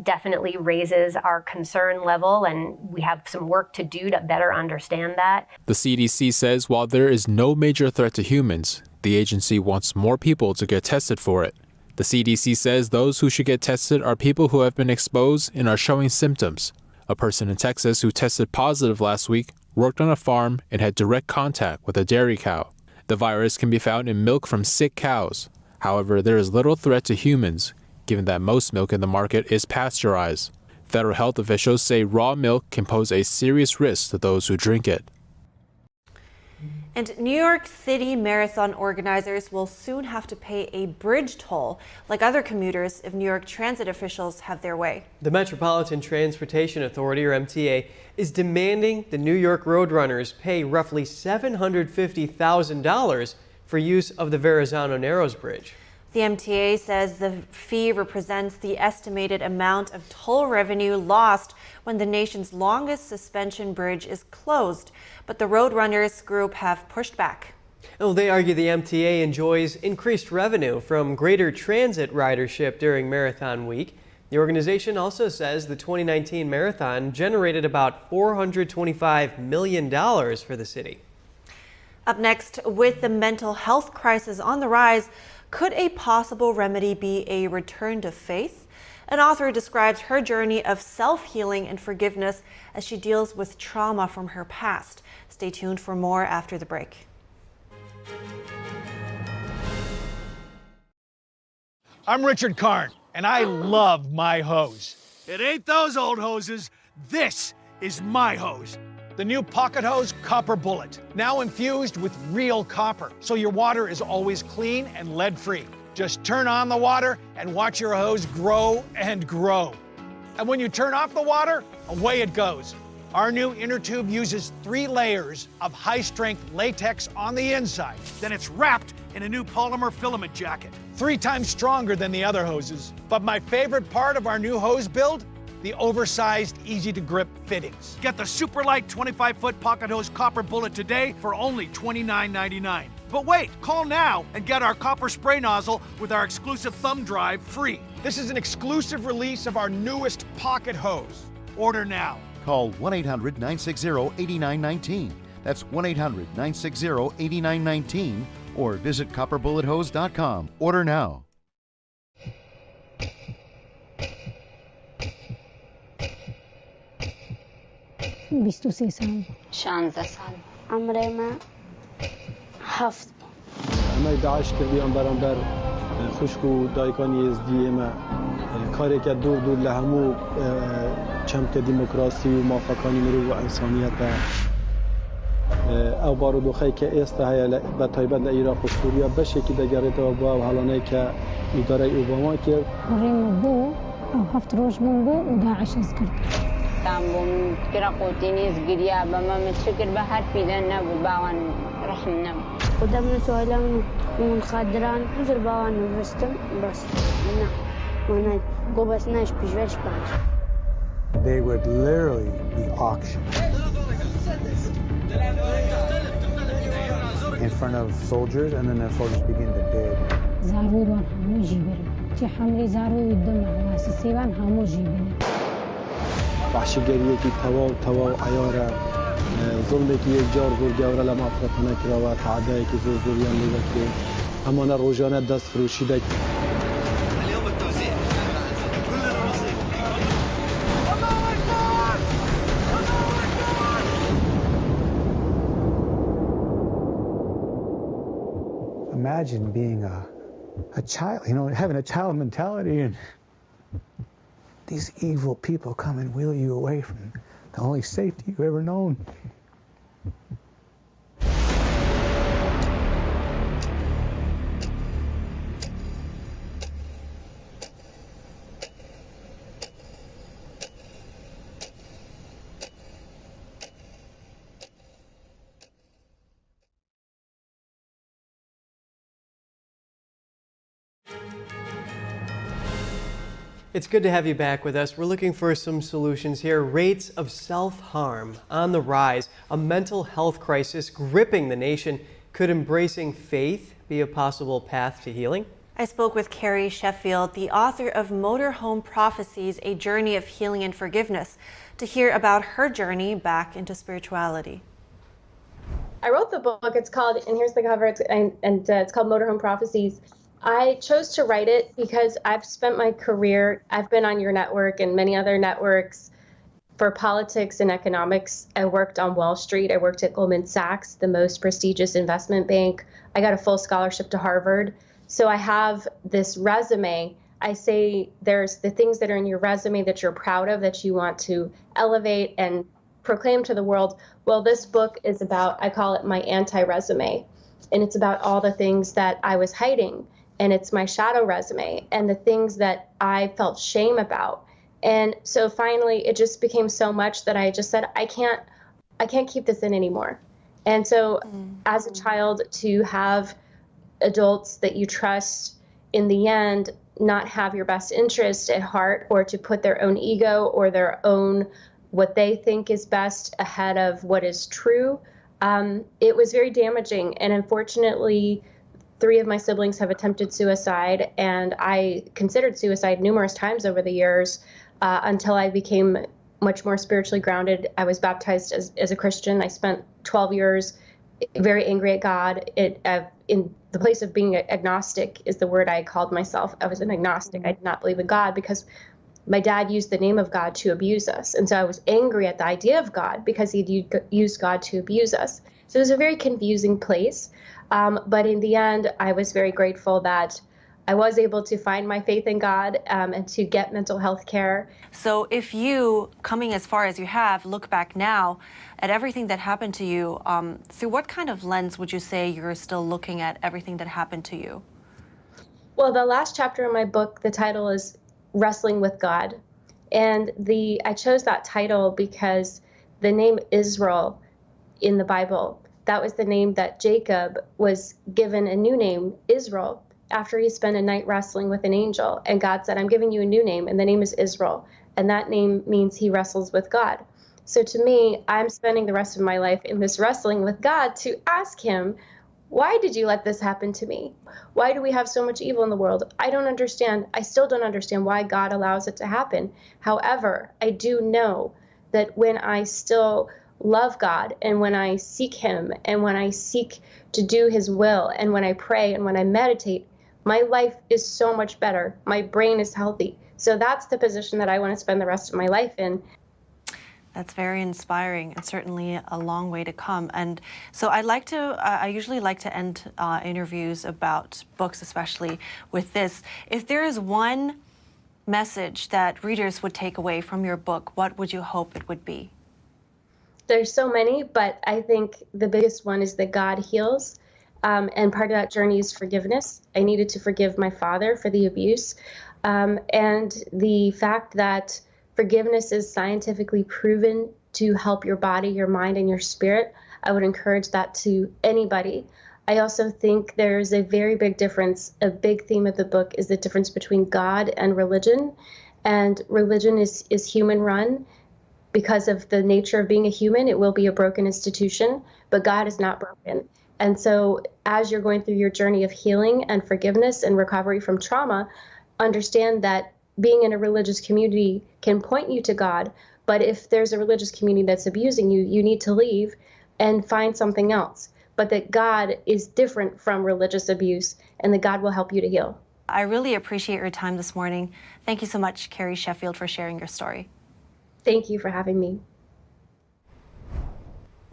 definitely raises our concern level, and we have some work to do to better understand that. The CDC says while there is no major threat to humans, the agency wants more people to get tested for it. The CDC says those who should get tested are people who have been exposed and are showing symptoms. A person in Texas who tested positive last week worked on a farm and had direct contact with a dairy cow. The virus can be found in milk from sick cows. However, there is little threat to humans, given that most milk in the market is pasteurized. Federal health officials say raw milk can pose a serious risk to those who drink it. And New York City Marathon organizers will soon have to pay a bridge toll like other commuters if New York Transit officials have their way. The Metropolitan Transportation Authority, or MTA, is demanding the New York Roadrunners pay roughly $750,000 for use of the Verrazano Narrows Bridge. The MTA says the fee represents the estimated amount of toll revenue lost when the nation's longest suspension bridge is closed, but the Roadrunners group have pushed back. Well, they argue the MTA enjoys increased revenue from greater transit ridership during Marathon Week. The organization also says the 2019 marathon generated about $425 million for the city. Up next, with the mental health crisis on the rise, could a possible remedy be a return to faith? An author describes her journey of self-healing and forgiveness as she deals with trauma from her past. Stay tuned for more after the break. I'm Richard Karn, and I love my hose. It ain't those old hoses. This is my hose. The new Pocket Hose Copper Bullet, now infused with real copper, so your water is always clean and lead-free. Just turn on the water and watch your hose grow and grow. And when you turn off the water, away it goes. Our new inner tube uses 3 layers of high-strength latex on the inside. Then it's wrapped in a new polymer filament jacket, 3 times stronger than the other hoses. But my favorite part of our new hose build? The oversized, easy-to-grip fittings. Get the super light 25-foot Pocket Hose Copper Bullet today for only $29.99. But wait, call now and get our copper spray nozzle with our exclusive thumb drive free. This is an exclusive release of our newest pocket hose. Order now. Call 1-800-960-8919. That's 1-800-960-8919 or visit copperbullet.hose.com. Order now. بیست و سه سال 16 سال عمري ما هفت اما داعش کردیم برانبر خشک و دایکان یزدی ما کاری که دور لهمو چمک دموکراسی و موافقانی مرو و انسانیت او بارودوخی که است های به تایبت لعراق و سوریه بشه که دگرت و با و حالانه که اداره اوباما کرد ریم بو او هفت روز بو و داعش از کرد تامبوم كرا قوتينيز قريا بما متشكر بهر بيدن نبو باوان رحم نبو ودمنا سؤالان من خادران نزل باوان وفستم بس وانا قوبس ناش بيجوش بانش. They would literally be auctioned in front of soldiers, and then the soldiers begin to bid. زارود وان همو جيبرم تي حملي زارود الدم واسسيبان همو جيبرم وحشیگریه که توا عیاره ظلمی که یک جار زور گوره لما افرطانه کرا و تعدایی که زور زوریان لیده که همانه روزانه دست فروشیده اليوم التوزيع كلنا نصيب Imagine being a child, having a child mentality and these evil people come and wheel you away from the only safety you've ever known. It's good to have you back with us. We're looking for some solutions here. Rates of self-harm on the rise, a mental health crisis gripping the nation. Could embracing faith be a possible path to healing? I spoke with Carrie Sheffield, the author of Motorhome Prophecies, A Journey of Healing and Forgiveness, to hear about her journey back into spirituality. I wrote the book. It's called, and here's the cover, it's called Motorhome Prophecies. I chose to write it because I've spent my career, I've been on your network and many other networks for politics and economics. I worked on Wall Street. I worked at Goldman Sachs, the most prestigious investment bank. I got a full scholarship to Harvard. So I have this resume. I say there's the things that are in your resume that you're proud of, that you want to elevate and proclaim to the world. Well, this book is about, I call it my anti-resume. And it's about all the things that I was hiding. And it's my shadow resume and the things that I felt shame about. And so finally, it just became so much that I just said, I can't keep this in anymore. And so as a child, to have adults that you trust in the end not have your best interest at heart, or to put their own ego or their own what they think is best ahead of what is true, it was very damaging. And unfortunately, 3 of my siblings have attempted suicide, and I considered suicide numerous times over the years until I became much more spiritually grounded. I was baptized as a Christian. I spent 12 years very angry at God. In the place of being agnostic is the word I called myself. I was an agnostic. I did not believe in God because my dad used the name of God to abuse us. And so I was angry at the idea of God because he'd used God to abuse us. So it was a very confusing place. But in the end, I was very grateful that I was able to find my faith in God and to get mental health care. So if you, coming as far as you have, look back now at everything that happened to you, through what kind of lens would you say you're still looking at everything that happened to you? Well, the last chapter in my book, the title is Wrestling with God. And I chose that title because the name Israel in the Bible, that was the name that Jacob was given a new name, Israel, after he spent a night wrestling with an angel. And God said, I'm giving you a new name, and the name is Israel. And that name means he wrestles with God. So to me, I'm spending the rest of my life in this wrestling with God to ask him, why did you let this happen to me? Why do we have so much evil in the world? I don't understand. I still don't understand why God allows it to happen. However, I do know that when I still love God and when I seek Him and when I seek to do His will and when I pray and when I meditate, my life is so much better. My brain is healthy. So that's the position that I want to spend the rest of my life in. That's very inspiring and certainly a long way to come. And so I usually like to end interviews about books, especially with this. If there is one message that readers would take away from your book, what would you hope it would be? There's so many, but I think the biggest one is that God heals. And part of that journey is forgiveness. I needed to forgive my father for the abuse. And the fact that forgiveness is scientifically proven to help your body, your mind, and your spirit. I would encourage that to anybody. I also think there's a very big difference. A big theme of the book is the difference between God and religion. And religion is human run. Because of the nature of being a human, it will be a broken institution, but God is not broken. And so as you're going through your journey of healing and forgiveness and recovery from trauma, understand that being in a religious community can point you to God, but if there's a religious community that's abusing you, you need to leave and find something else. But that God is different from religious abuse and that God will help you to heal. I really appreciate your time this morning. Thank you so much, Carrie Sheffield, for sharing your story. Thank you for having me.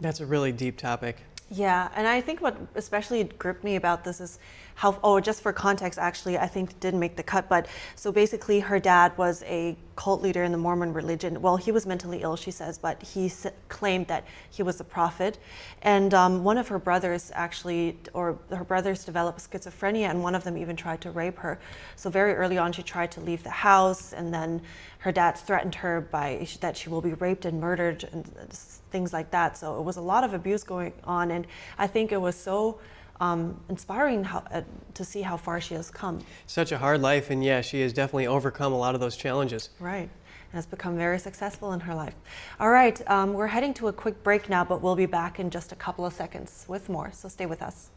That's a really deep topic. Yeah, and I think what especially gripped me about this is how, just for context, actually, I think it didn't make the cut, but so basically her dad was a cult leader in the Mormon religion. Well, he was mentally ill, she says, but he claimed that he was a prophet. And one of her brothers actually, or her brothers developed schizophrenia, and one of them even tried to rape her. So very early on, she tried to leave the house, and then her dad threatened her that she will be raped and murdered and things like that. So it was a lot of abuse going on, and I think it was so inspiring to see how far she has come. Such a hard life, and yeah, she has definitely overcome a lot of those challenges. Right, and has become very successful in her life. All right, we're heading to a quick break now, but we'll be back in just a couple of seconds with more, so stay with us.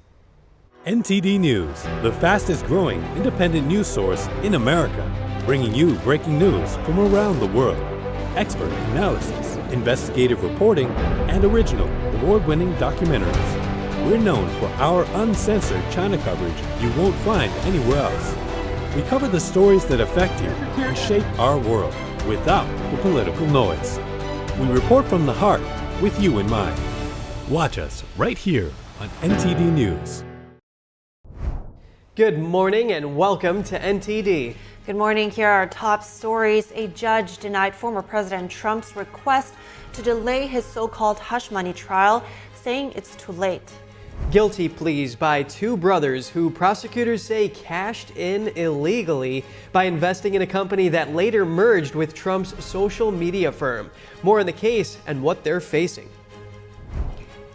NTD News, the fastest growing independent news source in America, bringing you breaking news from around the world. Expert analysis, investigative reporting, and original award-winning documentaries. We're known for our uncensored China coverage you won't find anywhere else. We cover the stories that affect you and shape our world without the political noise. We report from the heart with you in mind. Watch us right here on NTD News. Good morning and welcome to NTD. Good morning. Here are our top stories. A judge denied former President Trump's request to delay his so-called hush money trial, saying it's too late. Guilty pleas by two brothers who prosecutors say cashed in illegally by investing in a company that later merged with Trump's social media firm. More on the case and what they're facing.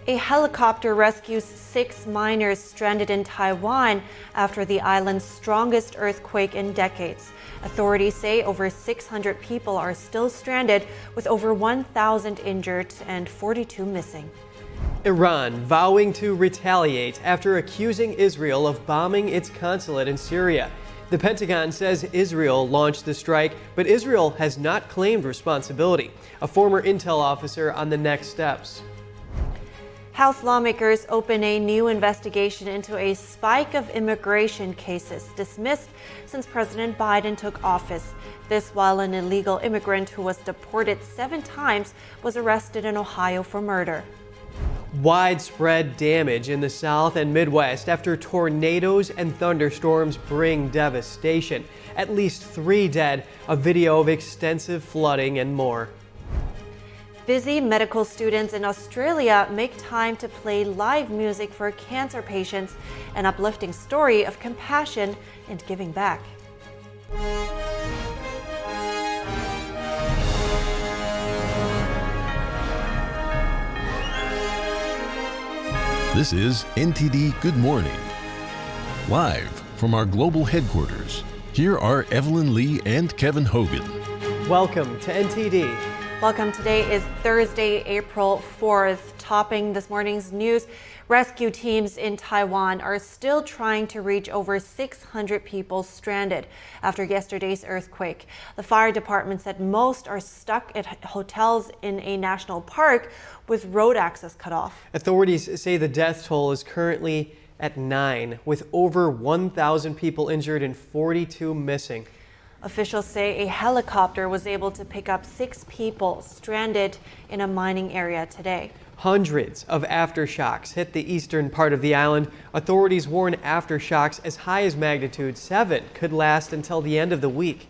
A helicopter rescues 6 miners stranded in Taiwan after the island's strongest earthquake in decades. Authorities say over 600 people are still stranded, with over 1,000 injured and 42 missing. Iran vowing to retaliate after accusing Israel of bombing its consulate in Syria. The Pentagon says Israel launched the strike, but Israel has not claimed responsibility. A former intel officer on the next steps. House lawmakers open a new investigation into a spike of immigration cases dismissed since President Biden took office. This while an illegal immigrant who was deported 7 times was arrested in Ohio for murder. Widespread damage in the South and Midwest after tornadoes and thunderstorms bring devastation. At least 3 dead, a video of extensive flooding and more. Busy medical students in Australia make time to play live music for cancer patients, an uplifting story of compassion and giving back. This is NTD Good Morning. Live from our global headquarters, here are Evelyn Lee and Kevin Hogan. Welcome to NTD. Welcome. Today is Thursday, April 4th. Topping this morning's news, rescue teams in Taiwan are still trying to reach over 600 people stranded after yesterday's earthquake. The fire department said most are stuck at hotels in a national park with road access cut off. Authorities say the death toll is currently at 9, with over 1,000 people injured and 42 missing. Officials say a helicopter was able to pick up 6 people stranded in a mining area today. Hundreds of aftershocks hit the eastern part of the island. Authorities warn aftershocks as high as magnitude 7 could last until the end of the week.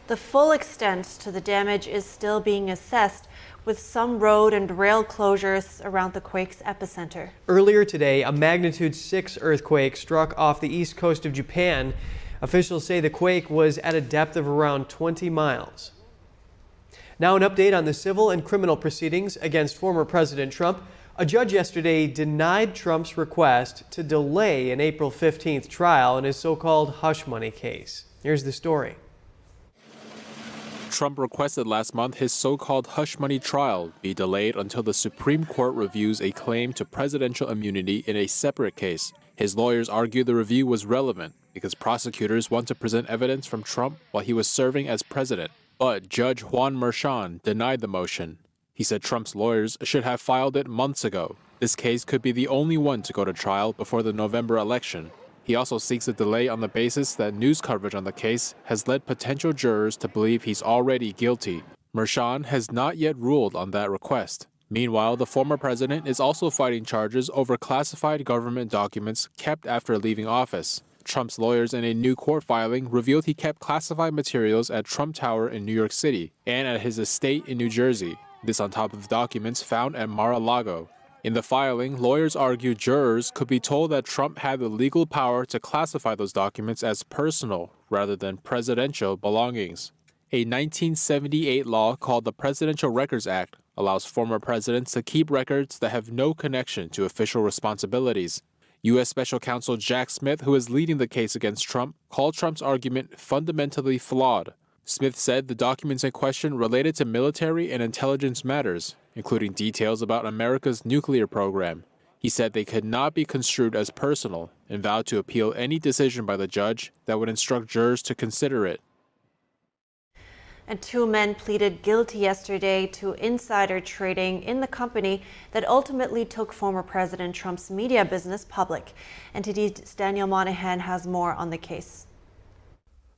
The full extent to the damage is still being assessed, with some road and rail closures around the quake's epicenter. Earlier today, a magnitude 6 earthquake struck off the east coast of Japan. Officials say the quake was at a depth of around 20 miles. Now an update on the civil and criminal proceedings against former President Trump. A judge yesterday denied Trump's request to delay an April 15th trial in his so-called hush money case. Here's the story. Trump requested last month his so-called hush money trial be delayed until the Supreme Court reviews a claim to presidential immunity in a separate case. His lawyers argued the review was relevant because prosecutors want to present evidence from Trump while he was serving as president. But Judge Juan Merchan denied the motion. He said Trump's lawyers should have filed it months ago. This case could be the only one to go to trial before the November election. He also seeks a delay on the basis that news coverage on the case has led potential jurors to believe he's already guilty. Merchan has not yet ruled on that request. Meanwhile, the former president is also fighting charges over classified government documents kept after leaving office. Trump's lawyers in a new court filing revealed he kept classified materials at Trump Tower in New York City and at his estate in New Jersey. This on top of documents found at Mar-a-Lago. In the filing, lawyers argued jurors could be told that Trump had the legal power to classify those documents as personal rather than presidential belongings. A 1978 law called the Presidential Records Act allows former presidents to keep records that have no connection to official responsibilities. U.S. Special Counsel Jack Smith, who is leading the case against Trump, called Trump's argument fundamentally flawed. Smith said the documents in question related to military and intelligence matters, including details about America's nuclear program. He said they could not be construed as personal and vowed to appeal any decision by the judge that would instruct jurors to consider it. And 2 men pleaded guilty yesterday to insider trading in the company that ultimately took former President Trump's media business public. NTD's Daniel Monahan has more on the case.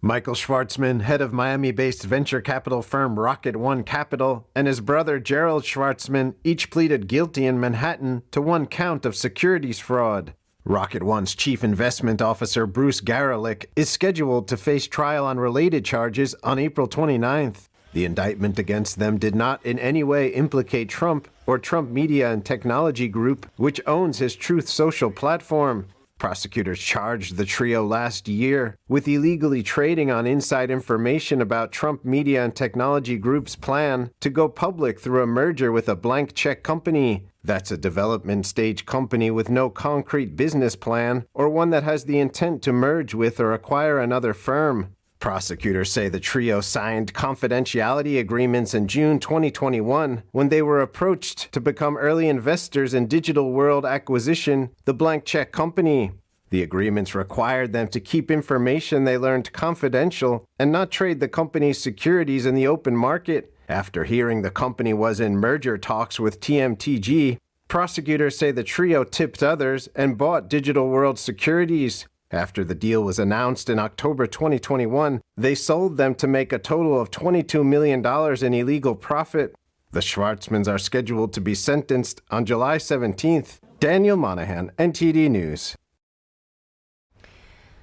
Michael Schwartzman, head of Miami-based venture capital firm Rocket One Capital, and his brother Gerald Schwartzman each pleaded guilty in Manhattan to 1 count of securities fraud. Rocket One's chief investment officer Bruce Garelick is scheduled to face trial on related charges on April 29th. The indictment against them did not in any way implicate Trump or Trump Media and Technology Group, which owns his Truth Social platform. Prosecutors charged the trio last year with illegally trading on inside information about Trump Media and Technology Group's plan to go public through a merger with a blank check company. That's a development stage company with no concrete business plan or one that has the intent to merge with or acquire another firm. Prosecutors say the trio signed confidentiality agreements in June 2021 when they were approached to become early investors in Digital World Acquisition, the blank check company. The agreements required them to keep information they learned confidential and not trade the company's securities in the open market. After hearing the company was in merger talks with TMTG, prosecutors say the trio tipped others and bought Digital World securities. After the deal was announced in October 2021, they sold them to make a total of $22 million in illegal profit. The Schwartzmans are scheduled to be sentenced on July 17th. Daniel Monahan, NTD News.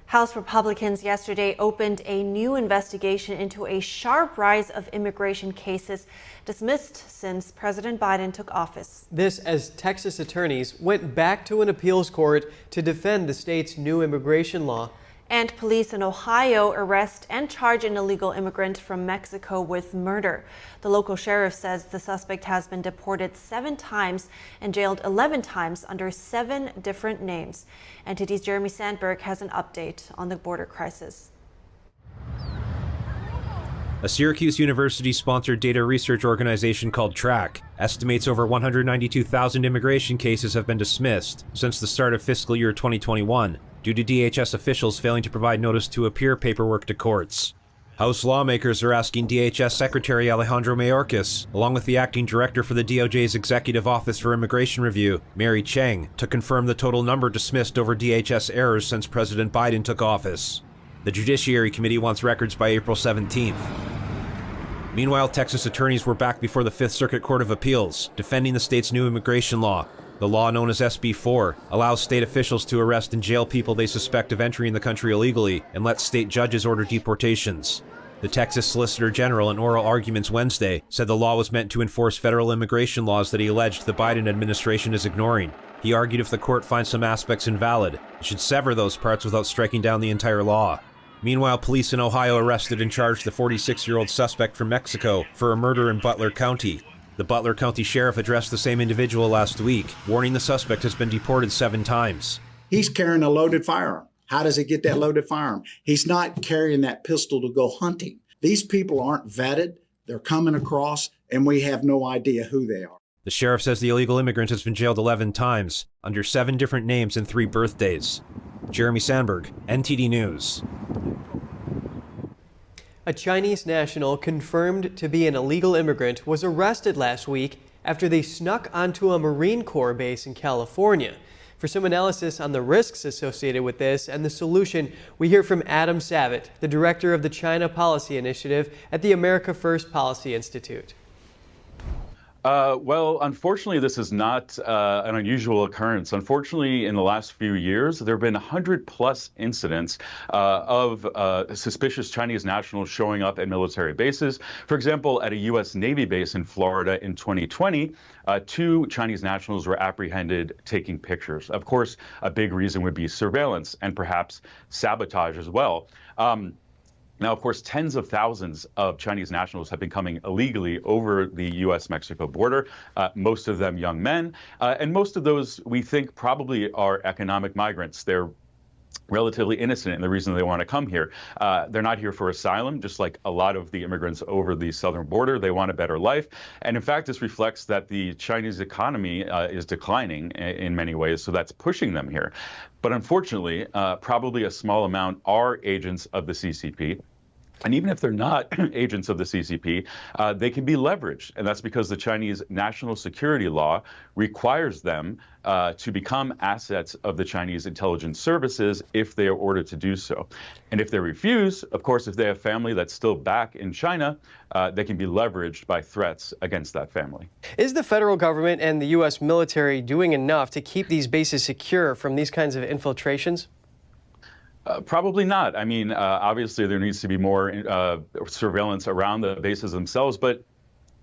House Republicans yesterday opened a new investigation into a sharp rise of immigration cases dismissed since President Biden took office. This as Texas attorneys went back to an appeals court to defend the state's new immigration law. And police in Ohio arrest and charge an illegal immigrant from Mexico with murder. The local sheriff says the suspect has been deported 7 times and jailed 11 times under 7 different names. NTD's Jeremy Sandberg has an update on the border crisis. A Syracuse University-sponsored data research organization called TRACK estimates over 192,000 immigration cases have been dismissed since the start of fiscal year 2021 due to DHS officials failing to provide notice to appear paperwork to courts. House lawmakers are asking DHS Secretary Alejandro Mayorkas, along with the acting director for the DOJ's Executive Office for Immigration Review, Mary Cheng, to confirm the total number dismissed over DHS errors since President Biden took office. The Judiciary Committee wants records by April 17th. Meanwhile, Texas attorneys were back before the Fifth Circuit Court of Appeals, defending the state's new immigration law. The law, known as SB 4, allows state officials to arrest and jail people they suspect of entering the country illegally and lets state judges order deportations. The Texas Solicitor General, in oral arguments Wednesday, said the law was meant to enforce federal immigration laws that he alleged the Biden administration is ignoring. He argued if the court finds some aspects invalid, it should sever those parts without striking down the entire law. Meanwhile, police in Ohio arrested and charged the 46-year-old suspect from Mexico for a murder in Butler County. The Butler County Sheriff addressed the same individual last week, warning the suspect has been deported 7 times. He's carrying a loaded firearm. How does he get that loaded firearm? He's not carrying that pistol to go hunting. These people aren't vetted. They're coming across, and we have no idea who they are. The sheriff says the illegal immigrant has been jailed 11 times, under 7 different names and 3 birthdays. Jeremy Sandberg, NTD News. A Chinese national confirmed to be an illegal immigrant was arrested last week after they snuck onto a Marine Corps base in California. For some analysis on the risks associated with this and the solution, we hear from Adam Savitt, the director of the China Policy Initiative at the America First Policy Institute. Well, unfortunately, this is not an unusual occurrence. Unfortunately, in the last few years, there have been 100+ incidents of suspicious Chinese nationals showing up at military bases. For example, at a U.S. Navy base in Florida in 2020, 2 Chinese nationals were apprehended taking pictures. Of course, a big reason would be surveillance and perhaps sabotage as well. Now, of course, tens of thousands of Chinese nationals have been coming illegally over the U.S.-Mexico border, most of them young men, and most of those we think probably are economic migrants. They're relatively innocent in the reason they want to come here. They're not here for asylum, just like a lot of the immigrants over the southern border. They want a better life. And in fact, this reflects that the Chinese economy is declining in many ways, so that's pushing them here. But unfortunately, probably a small amount are agents of the CCP. And even if they're not agents of the CCP, they can be leveraged. And that's because the Chinese national security law requires them to become assets of the Chinese intelligence services if they are ordered to do so. And if they refuse, of course, if they have family that's still back in China, they can be leveraged by threats against that family. Is the federal government and the U.S. military doing enough to keep these bases secure from these kinds of infiltrations? Probably not. I mean, obviously, there needs to be more surveillance around the bases themselves. But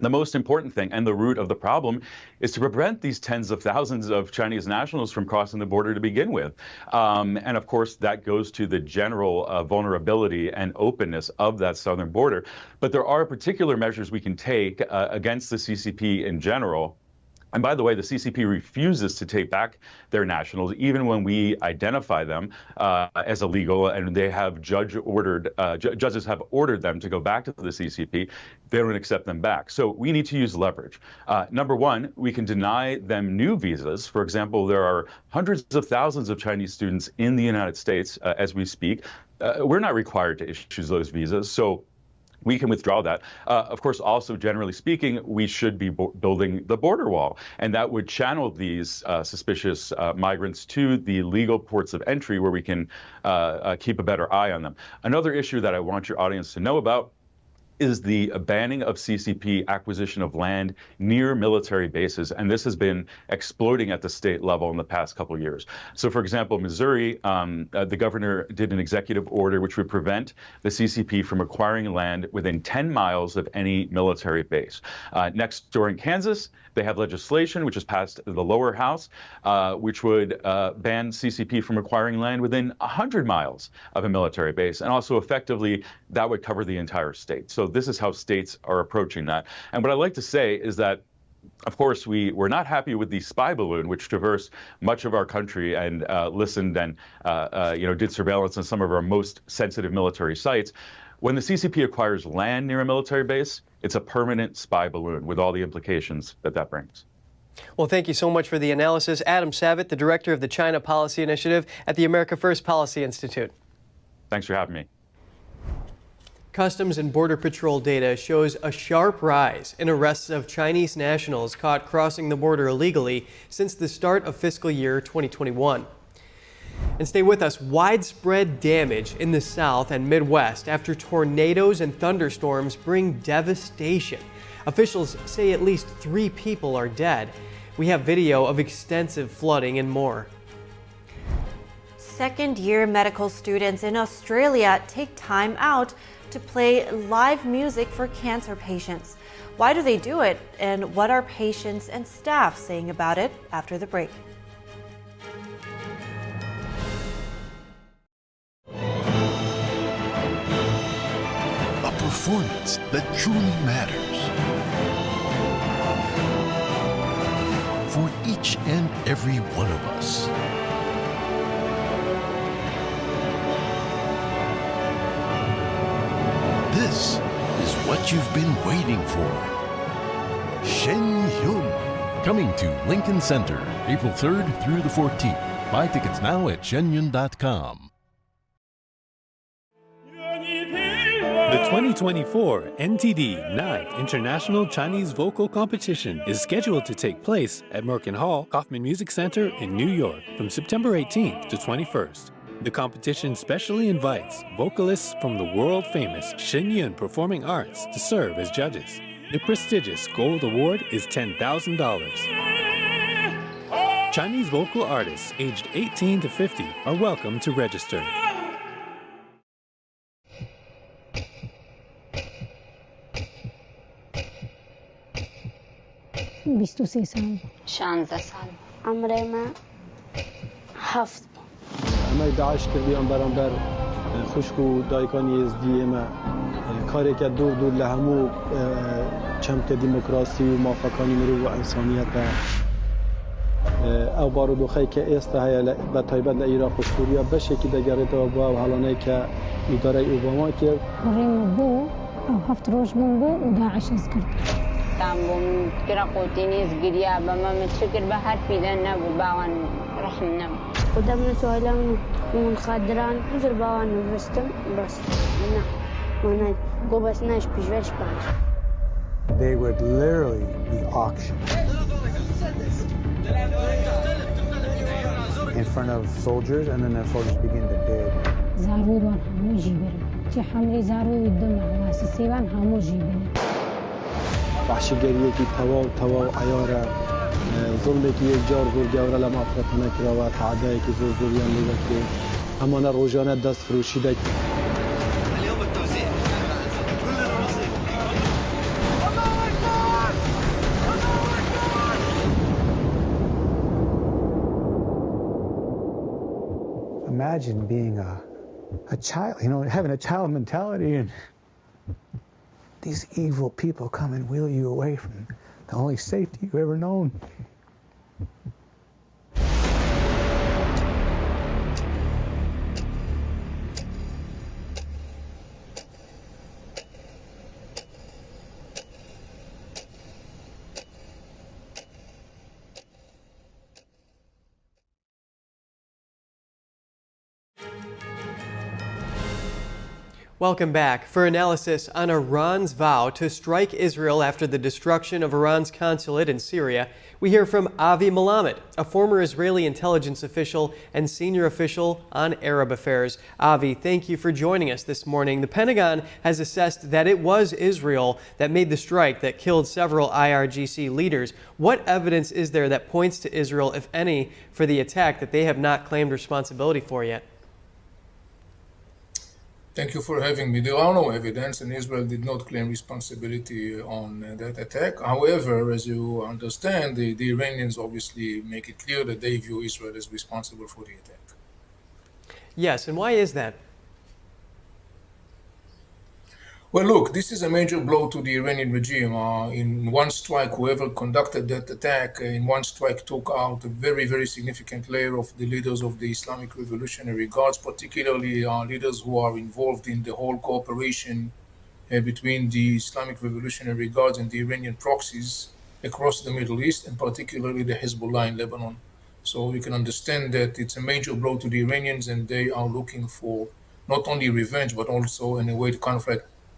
the most important thing and the root of the problem is to prevent these tens of thousands of Chinese nationals from crossing the border to begin with. And of course, that goes to the general vulnerability and openness of that southern border. But there are particular measures we can take against the CCP in general. And by the way, the CCP refuses to take back their nationals, even when we identify them as illegal, and they have judges have ordered them to go back to the CCP. They don't accept them back. So we need to use leverage. Number one, we can deny them new visas. For example, there are hundreds of thousands of Chinese students in the United States as we speak. We're not required to issue those visas. So we can withdraw that. Of course, also, generally speaking, we should be building the border wall, and that would channel these suspicious migrants to the legal ports of entry where we can keep a better eye on them. Another issue that I want your audience to know about is the banning of CCP acquisition of land near military bases. And this has been exploding at the state level in the past couple of years. So, for example, Missouri, the governor did an executive order which would prevent the CCP from acquiring land within 10 miles of any military base. Next door in Kansas, they have legislation which has passed the lower house, which would ban CCP from acquiring land within 100 miles of a military base. And also effectively, that would cover the entire state. So this is how states are approaching that. And what I'd like to say is that, of course, we're not happy with the spy balloon, which traversed much of our country and listened and did surveillance on some of our most sensitive military sites. When the CCP acquires land near a military base, it's a permanent spy balloon with all the implications that that brings. Well, thank you so much for the analysis. Adam Savitt, the director of the China Policy Initiative at the America First Policy Institute. Thanks for having me. Customs and Border Patrol data shows a sharp rise in arrests of Chinese nationals caught crossing the border illegally since the start of fiscal year 2021. And stay with us. Widespread damage in the South and Midwest after tornadoes and thunderstorms bring devastation. Officials say at least 3 people are dead. We have video of extensive flooding and more. Second-year medical students in Australia take time out to play live music for cancer patients. Why do they do it, and what are patients and staff saying about it after the break? A performance that truly matters for each and every one of us. This is what you've been waiting for. Shen Yun, coming to Lincoln Center, April 3rd through the 14th. Buy tickets now at shenyun.com. The 2024 NTD 9th International Chinese Vocal Competition is scheduled to take place at Merkin Hall, Kaufman Music Center in New York from September 18th to 21st. The competition specially invites vocalists from the world-famous Shen Yun Performing Arts to serve as judges. The prestigious Gold Award is $10,000. Chinese vocal artists aged 18 to 50 are welcome to register. 23 سال 16 سال عمري ما حفظ اما داعش کردیان برانبر خوشکو دایکانی ازدی اما کاری که دور دور لهمو چمک دموکراسی و موافقانی مرو و انسانیت او بارو خی که است های به تایبت لایرا خوشکوریا بشه که دگرت و با حالانه که اداره اوباما کرد بریم بو او هفت روز من بو و داعش از کرد تامبوم كرا قوتينيز قريا بما متشكر بهار بيدان نبو باوان رحم نبو قدامنا سؤالان من خادران نزل باوان نفستم بس وانا قوبس ناش بجوش باش. They would literally be auctioned in front of soldiers, and then the soldiers begin to bid. زارودوان همو جيبرن تي حملي زارود الدم واسسيوان همو جيبرن وحشیگریه که توا عیاره ظلمی که یک جار زور گوره لما افراد نکره و تعدایی که زور زوریان لیده که همانه روزانه دست فروشیده اليوم التوزيع كلنا نصيب Imagine being a child, having a child mentality, and these evil people come and wheel you away from the only safety you've ever known. Welcome back. For analysis on Iran's vow to strike Israel after the destruction of Iran's consulate in Syria, we hear from Avi Melamed, a former Israeli intelligence official and senior official on Arab affairs. Avi, thank you for joining us this morning. The Pentagon has assessed that it was Israel that made the strike that killed several IRGC leaders. What evidence is there that points to Israel, if any, for the attack that they have not claimed responsibility for yet? Thank you for having me. There are no evidence, and Israel did not claim responsibility on that attack. However, as you understand, the Iranians obviously make it clear that they view Israel as responsible for the attack. Yes, and why is that? Well, look, this is a major blow to the Iranian regime. In one strike, whoever conducted that attack in one strike took out a very, very significant layer of the leaders of the Islamic Revolutionary Guards, particularly leaders who are involved in the whole cooperation between the Islamic Revolutionary Guards and the Iranian proxies across the Middle East, and particularly the Hezbollah in Lebanon. So you can understand that it's a major blow to the Iranians, and they are looking for not only revenge, but also, in a way,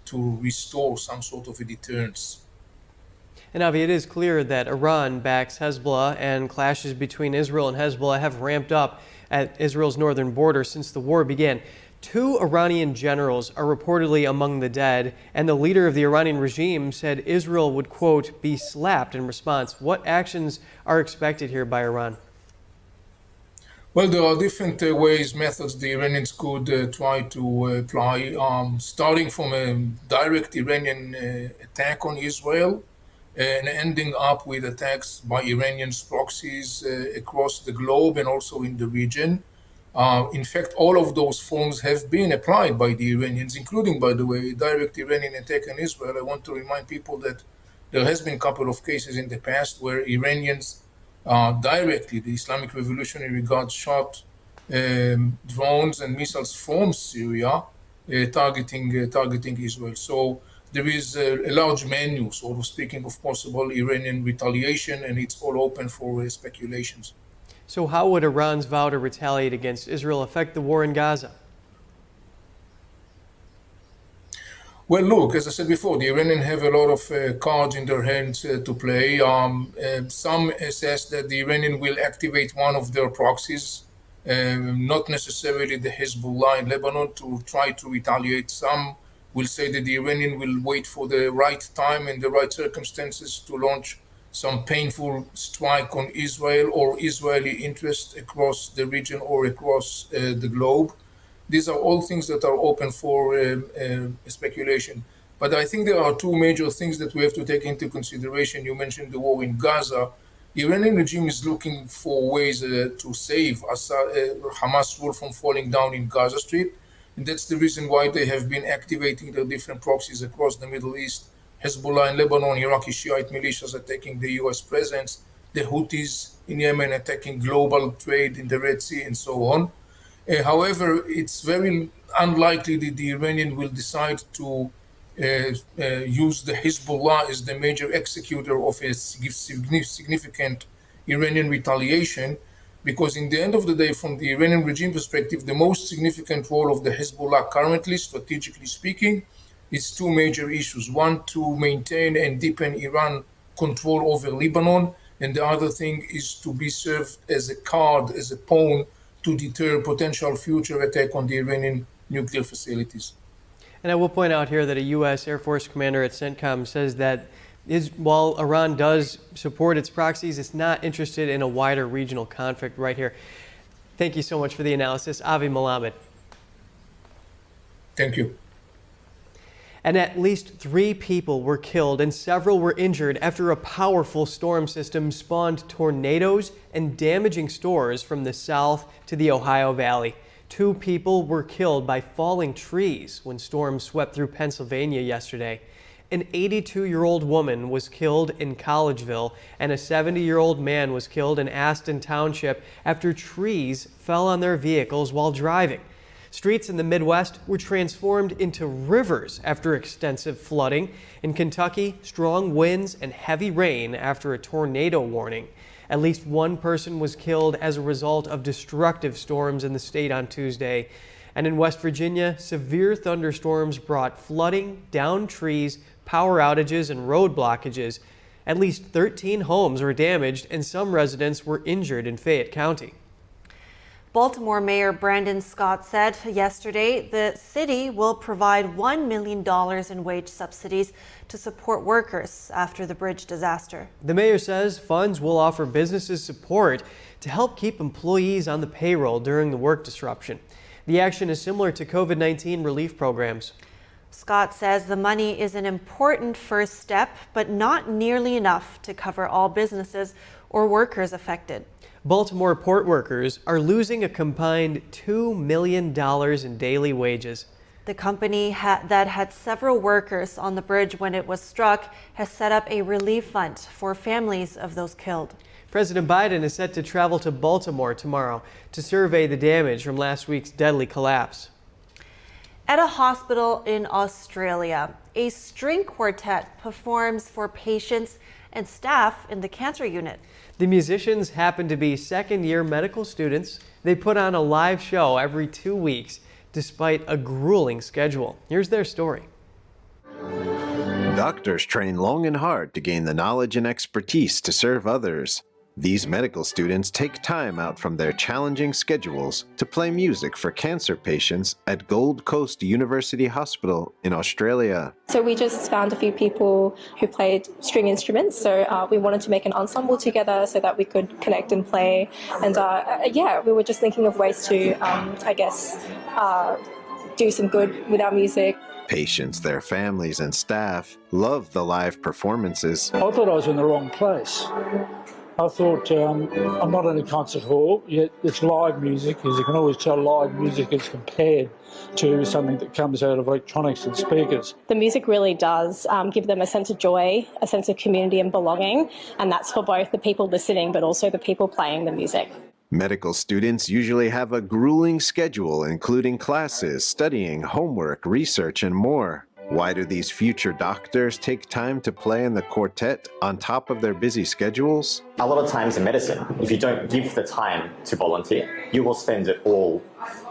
to restore some sort of a deterrence. And Avi, it is clear that Iran backs Hezbollah, and clashes between Israel and Hezbollah have ramped up at Israel's northern border since the war began. 2 Iranian generals are reportedly among the dead, and the leader of the Iranian regime said Israel would, quote, be slapped in response. What actions are expected here by Iran? Well, there are different methods the Iranians could try to apply, starting from a direct Iranian attack on Israel and ending up with attacks by Iranian proxies across the globe and also in the region. In fact, all of those forms have been applied by the Iranians, including, by the way, direct Iranian attack on Israel. I want to remind people that there has been a couple of cases in the past where Iranians directly, the Islamic Revolutionary Guard shot drones and missiles from Syria targeting Israel. So there is a large menu, sort of speaking, of possible Iranian retaliation, and it's all open for speculations. So how would Iran's vow to retaliate against Israel affect the war in Gaza? Well, look, as I said before, the Iranians have a lot of cards in their hands to play. Some assess that the Iranian will activate one of their proxies, not necessarily the Hezbollah in Lebanon, to try to retaliate. Some will say that the Iranian will wait for the right time and the right circumstances to launch some painful strike on Israel or Israeli interest across the region or across the globe. These are all things that are open for speculation. But I think there are 2 major things that we have to take into consideration. You mentioned the war in Gaza. The Iranian regime is looking for ways to save Hamas rule from falling down in Gaza Strip. And that's the reason why they have been activating their different proxies across the Middle East. Hezbollah in Lebanon, Iraqi Shiite militias attacking the US presence, the Houthis in Yemen attacking global trade in the Red Sea, and so on. However, it's very unlikely that the Iranian will decide to use the Hezbollah as the major executor of a significant Iranian retaliation, because in the end of the day, from the Iranian regime perspective, the most significant role of the Hezbollah currently, strategically speaking, is 2 major issues. One, to maintain and deepen Iran control over Lebanon, and the other thing is to be served as a card, as a pawn, to deter potential future attack on the Iranian nuclear facilities. And I will point out here that a U.S. Air Force commander at CENTCOM says that while Iran does support its proxies, it's not interested in a wider regional conflict right here. Thank you so much for the analysis, Avi Malamed. Thank you. And at least 3 people were killed and several were injured after a powerful storm system spawned tornadoes and damaging stores from the south to the Ohio Valley. 2 people were killed by falling trees when storms swept through Pennsylvania yesterday. An 82-year-old woman was killed in Collegeville, and a 70-year-old man was killed in Aston Township after trees fell on their vehicles while driving. Streets in the Midwest were transformed into rivers after extensive flooding. In Kentucky, strong winds and heavy rain after a tornado warning. At least 1 person was killed as a result of destructive storms in the state on Tuesday. And in West Virginia, severe thunderstorms brought flooding, downed trees, power outages, and road blockages. At least 13 homes were damaged and some residents were injured in Fayette County. Baltimore Mayor Brandon Scott said yesterday the city will provide $1 million in wage subsidies to support workers after the bridge disaster. The mayor says funds will offer businesses support to help keep employees on the payroll during the work disruption. The action is similar to COVID-19 relief programs. Scott says the money is an important first step, but not nearly enough to cover all businesses or workers affected. Baltimore port workers are losing a combined $2 million in daily wages. The company that had several workers on the bridge when it was struck has set up a relief fund for families of those killed. President Biden is set to travel to Baltimore tomorrow to survey the damage from last week's deadly collapse. At a hospital in Australia, a string quartet performs for patients and staff in the cancer unit. The musicians happen to be second-year medical students. They put on a live show every 2 weeks, despite a grueling schedule. Here's their story. Doctors train long and hard to gain the knowledge and expertise to serve others. These medical students take time out from their challenging schedules to play music for cancer patients at Gold Coast University Hospital in Australia. So we just found a few people who played string instruments, so we wanted to make an ensemble together so that we could connect and play. And we were just thinking of ways to, do some good with our music. Patients, their families, and staff love the live performances. I thought I was in the wrong place. I thought, I'm not in a concert hall, yet it's live music. As you can always tell, live music is compared to something that comes out of electronics and speakers. The music really does give them a sense of joy, a sense of community and belonging, and that's for both the people listening but also the people playing the music. Medical students usually have a grueling schedule, including classes, studying, homework, research, and more. Why do these future doctors take time to play in the quartet on top of their busy schedules? A lot of times in medicine, if you don't give the time to volunteer, you will spend it all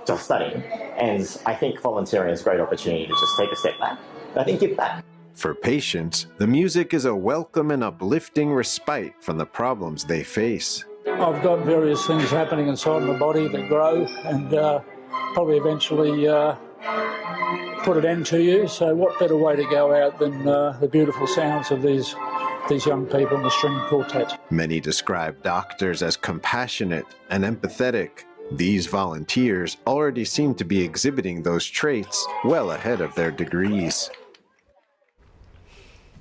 just studying. And I think volunteering is a great opportunity to just take a step back. I think give back. For patients, the music is a welcome and uplifting respite from the problems they face. I've got various things happening inside my body that grow and probably eventually put an end to you. So what better way to go out than the beautiful sounds of these young people in the string quartet. Many describe doctors as compassionate and empathetic. These volunteers already seem to be exhibiting those traits well ahead of their degrees.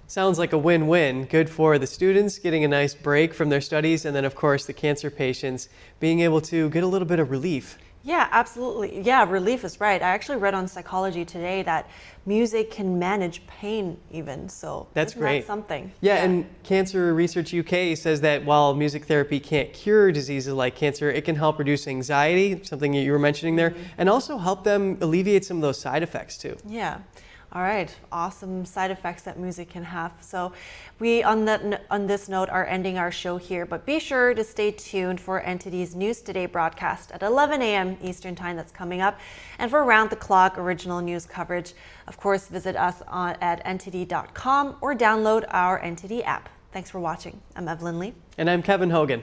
Sounds like a win-win. Good for the students getting a nice break from their studies, and then of course the cancer patients being able to get a little bit of relief. Yeah, absolutely. Yeah, relief is right. I actually read on Psychology Today that music can manage pain even, so that's great. That's something. Yeah, and Cancer Research UK says that while music therapy can't cure diseases like cancer, it can help reduce anxiety, something you were mentioning there, and also help them alleviate some of those side effects too. Yeah. All right, awesome side effects that music can have. So we, on this note, are ending our show here, but be sure to stay tuned for NTD's News Today broadcast at 11 a.m. Eastern Time that's coming up. And for round-the-clock original news coverage, of course, visit us at ntd.com or download our NTD app. Thanks for watching. I'm Evelyn Lee. And I'm Kevin Hogan.